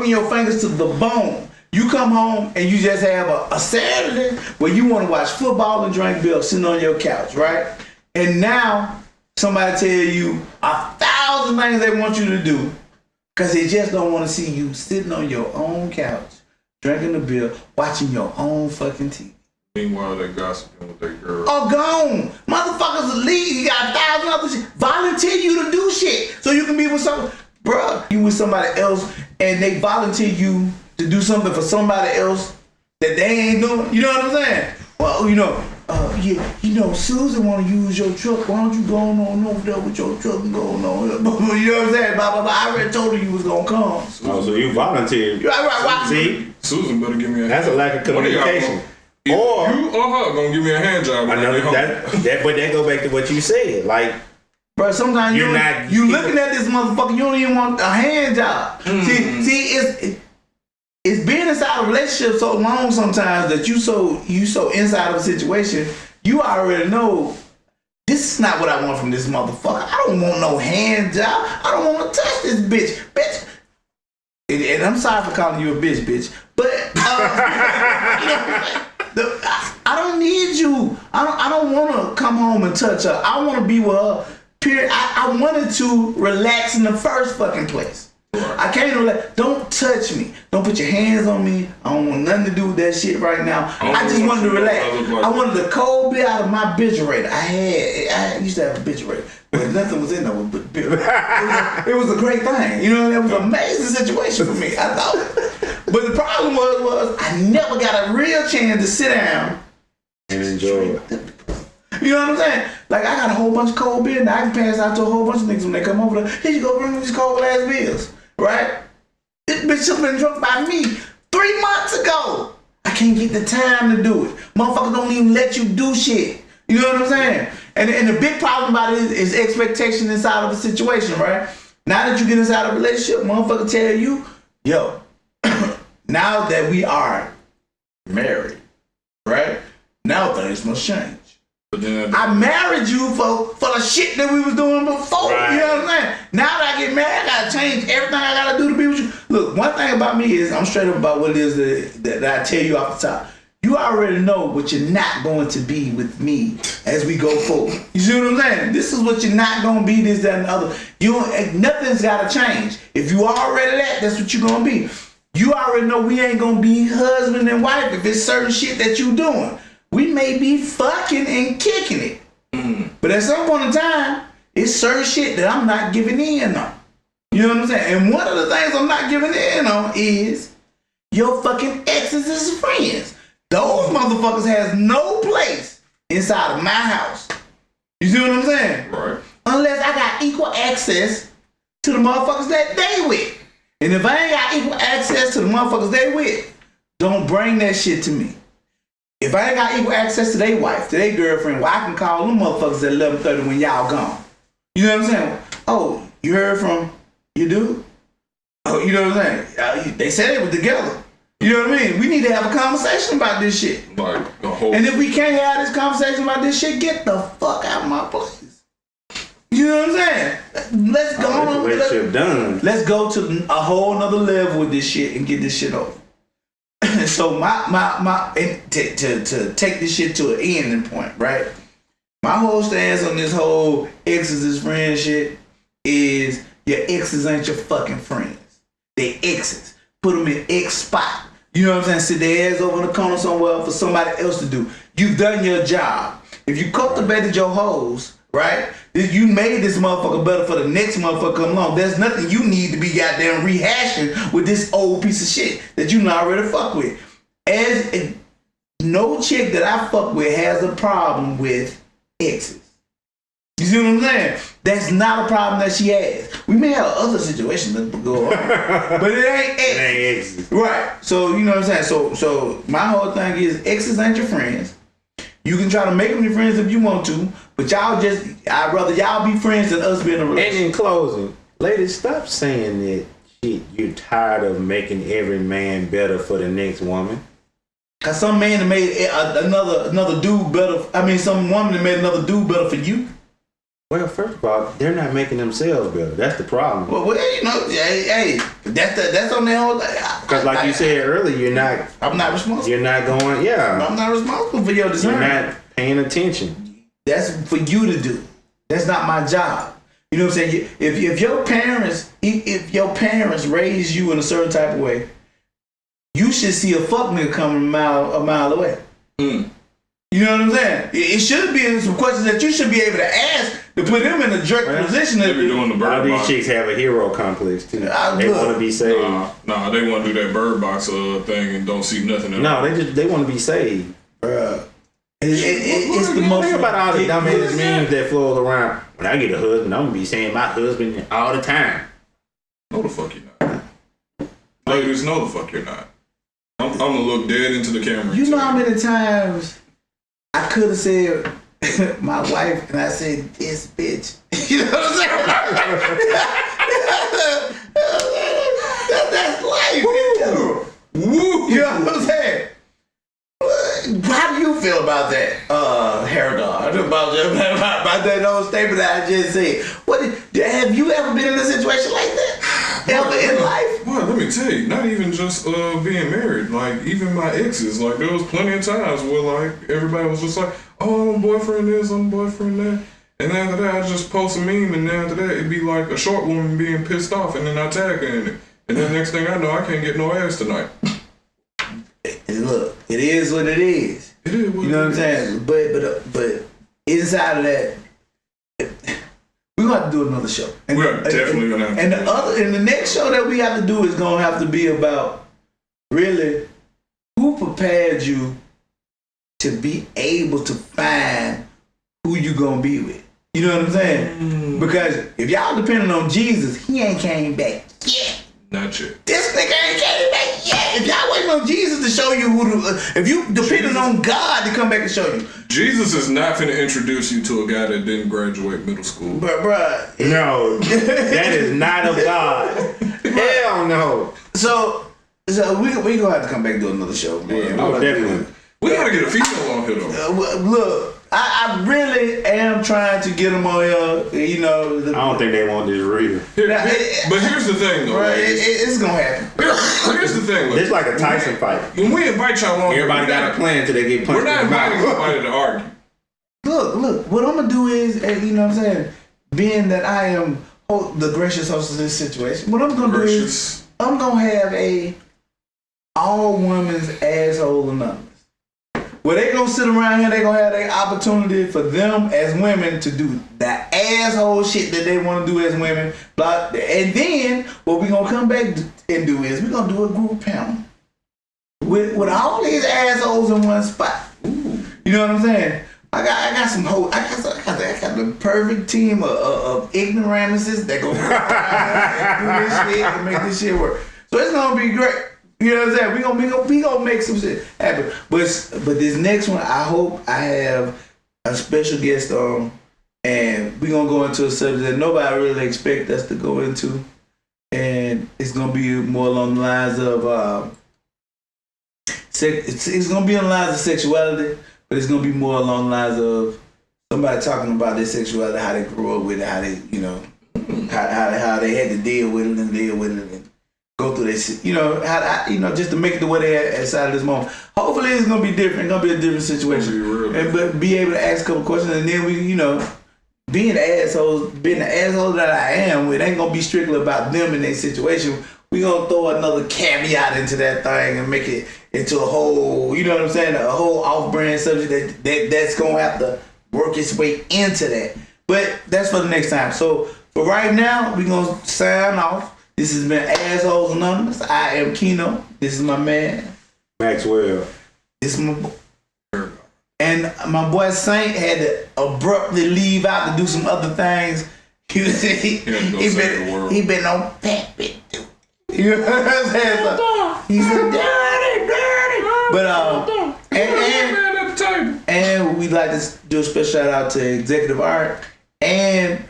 your fingers to the bone. You come home and you just have a Saturday where you want to watch football and drink beer sitting on your couch, right? And now somebody tell you 1,000 things they want you to do because they just don't want to see you sitting on your own couch, drinking the beer, watching your own fucking TV. Meanwhile, they gossiping with their girl. Oh, gone. Motherfuckers are leaving. You got 1,000 other shit. Volunteer you to do shit so you can be with some, bruh. You with somebody else and they volunteer you to do something for somebody else that they ain't doing. You know what I'm saying? Well, Susan want to use your truck. Why don't you go on over there with your truck and go on over there? You know what I'm saying? Blah, blah, blah. I already told her you was going to come. Oh, so you volunteered. Right. See? Susan better give me a That's a lack of communication. Or you or her gonna give me a hand job. I know that, but that go back to what you said. Like, bro, sometimes you looking at this motherfucker, you don't even want a hand job. See, it's being inside a relationship so long sometimes that you so inside of a situation, you already know this is not what I want from this motherfucker. I don't want no hand job. I don't want to touch this bitch. And I'm sorry for calling you a bitch, but I don't need you. I don't want to come home and touch her. I want to be with her. Period. I wanted to relax in the first fucking place. I can't relax. Don't touch me. Don't put your hands on me. I don't want nothing to do with that shit right now. I just wanted to relax. I wanted the cold beer out of my refrigerator. I used to have a refrigerator, but nothing was in there but beer. It was a great thing. You know, that was an amazing situation for me. I thought. But the problem was I never got a real chance to sit down and enjoy it. You know what I'm saying? Like, I got a whole bunch of cold beer now. I can pass out to a whole bunch of niggas when they come over there. Here you go, bring me these cold ass beers. Right? This bitch should have been drunk by me 3 months ago. I can't get the time to do it. Motherfuckers don't even let you do shit. You know what I'm saying? And the big problem about it is expectation inside of a situation, right? Now that you get inside a relationship, motherfucker tell you, yo, now that we are married, right? Now things must change. I married you for the shit that we was doing before. Right. You know what I'm saying? Now that I get married, I gotta change everything I gotta do to be with you. Look, one thing about me is I'm straight up about what it is that I tell you off the top. You already know what you're not going to be with me as we go forward. You see what I'm saying? This is what you're not gonna be, this, that, and the other. Nothing's gotta change. If you already that's what you're gonna be. You already know we ain't gonna be husband and wife if it's certain shit that you doing. We may be fucking and kicking it. But at some point in time, it's certain shit that I'm not giving in on. You know what I'm saying? And one of the things I'm not giving in on is your fucking exes as friends. Those motherfuckers has no place inside of my house. You see what I'm saying? Right. Unless I got equal access to the motherfuckers that they with. And if I ain't got equal access to the motherfuckers they with, don't bring that shit to me. If I ain't got equal access to their wife, to their girlfriend, well, I can call them motherfuckers at 11:30 when y'all gone. You know what I'm saying? Oh, you heard from your dude? Oh, you know what I'm saying? They said they were together. You know what I mean? We need to have a conversation about this shit. Like the whole. And if we can't have this conversation about this shit, get the fuck out of my place. You know what I'm saying? Let's go on. Let's go to a whole nother level with this shit and get this shit over. So to take this shit to an ending point, right? My whole stance on this whole exes is friends shit is your exes ain't your fucking friends. They exes. Put them in X spot. You know what I'm saying? Sit their ass over in the corner somewhere for somebody else to do. You've done your job. If you cultivated your hoes, right? You made this motherfucker better for the next motherfucker come along. There's nothing you need to be goddamn rehashing with this old piece of shit that you not already fuck with. No chick that I fuck with has a problem with exes. You see what I'm saying? That's not a problem that she has. We may have other situations that go on, but it ain't exes. It ain't exes. Right. So you know what I'm saying. So my whole thing is exes ain't your friends. You can try to make them your friends if you want to, but I'd rather y'all be friends than us being in a relationship. And in closing, ladies, stop saying that shit. You're tired of making every man better for the next woman. Cause some man that made another dude better. I mean, some woman that made another dude better for you. Well, first of all, they're not making themselves better. That's the problem. Well, you know, hey, that's on their own. Because, like you said earlier, I'm not responsible. You're not going. Yeah, I'm not responsible for your design. You're not paying attention. That's for you to do. That's not my job. You know what I'm saying? If your parents raised you in a certain type of way, you should see a fuck nigga coming a mile away. You know what I'm saying? It should be some questions that you should be able to ask to put them in a jerk position. They be doing the bird All these box. chicks have a hero complex too. They want to be saved. Nah, they want to do that bird box thing and don't see nothing else. No, they want to be saved. Bruh. It's the most. Think about all the dumbass memes that float around. When I get a husband, I'm gonna be saying my husband all the time. No, the fuck you're not. Ladies, no, the fuck you're not. I'm gonna look dead into the camera. You know how many times I could have said my wife and I said this bitch. You know what I'm saying? That's life. Woo. You know what I'm saying? How do you feel about that, hair dog? About that old statement that I just said. Have you ever been in a situation like that? Ever in life? Well, let me tell you, not even just being married. Like, even my exes, like, there was plenty of times where, like, everybody was just like, oh, I'm a boyfriend this, I'm a boyfriend that. And after that, I just post a meme, and after that, it'd be like a short woman being pissed off, and then I tag her in it. And then next thing I know, I can't get no ass tonight. Look, it is what it is. It is what you know what I'm it saying? But inside of that, we're gonna have to do another show. And, We're definitely gonna have to. And the next show that we have to do is gonna have to be about really who prepared you to be able to find who you gonna be with. You know what I'm saying? Because if y'all depending on Jesus, he ain't came back yet. Not yet. This nigga ain't came back yet. If y'all waiting on Jesus to show you if you depending on God to come back and show you. Jesus is not finna introduce you to a guy that didn't graduate middle school. But bruh. No, that is not of God. Hell no. So we gonna have to come back and do another show, man. Oh, definitely. We gotta get a female on here though. Look, I really am trying to get them on here. You know, I don't think they want this real. But here's the thing though. Right, it's gonna happen. Here's the thing. It's like a Tyson fight. When we invite y'all on, Everybody got a plan till they get punched. We're not in the inviting mouth. nobody to argue. Look. What I'm gonna do is, you know what I'm saying, being that I am the gracious host of this situation, what I'm gonna do is I'm gonna have a all women's asshole anonymous. Well, they gonna sit around here, they gonna have their opportunity for them as women to do the asshole shit that they wanna do as women. And then what we gonna come back and do is we gonna do a group panel with all these assholes in one spot. You know what I'm saying? I got some hoes. I got the perfect team of ignoramuses that go do this shit and make this shit work. So it's gonna be great. You know what I'm saying? We gonna make some shit happen. But this next one, I hope I have a special guest on, and we gonna go into a subject that nobody really expect us to go into, and it's gonna be more along the lines of it's gonna be on the lines of sexuality, but it's gonna be more along the lines of somebody talking about their sexuality, how they grew up with it, how they how they had to deal with it and go through this, just to make it the way they at inside of this moment. Hopefully it's gonna be different. It's gonna be a different situation, but be able to ask a couple questions, and then we, being the asshole that I am, it ain't gonna be strictly about them and their situation. We gonna throw another caveat into that thing and make it into a whole, you know what I'm saying, a whole off-brand subject that's gonna have to work its way into that. But that's for the next time. So for right now, we gonna sign off. This has been Assholes Anonymous. I am Keno. This is my man Maxwell. This is my boy. And my boy Saint had to abruptly leave out to do some other things. He had to go save the world. he been on Pappy too. You know what I'm saying? So, he's a dirty. But Man at the table. and we'd like to do a special shout out to Executive Art and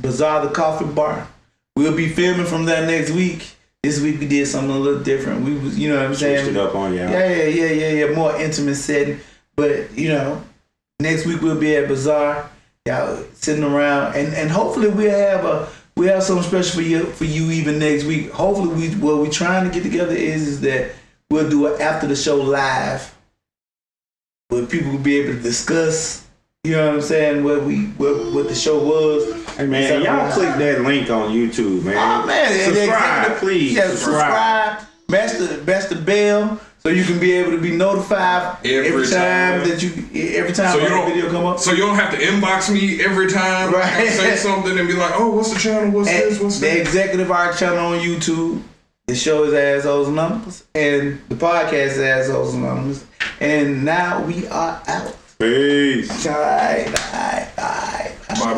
Bazaar the Coffee Bar. We'll be filming from that next week. This week we did something a little different. We was, you know what I'm saying? Switched it up on y'all. Yeah. More intimate setting. But, you know, next week we'll be at Bazaar. Y'all sitting around and hopefully we'll have something special for you even next week. Hopefully what we're trying to get together is that we'll do it after the show live where people will be able to discuss, you know what I'm saying, what the show was. Hey man, y'all click that link on YouTube, man. Oh man, subscribe, please. Yeah, subscribe. Mash the bell so you can be able to be notified every time that a video come up. So you don't have to inbox me every time I say something and be like, oh, what's the channel? What's the that? Executive Art channel on YouTube. The show is Assholes Anonymous, and the podcast is Assholes Anonymous. And now we are out. Peace. All right.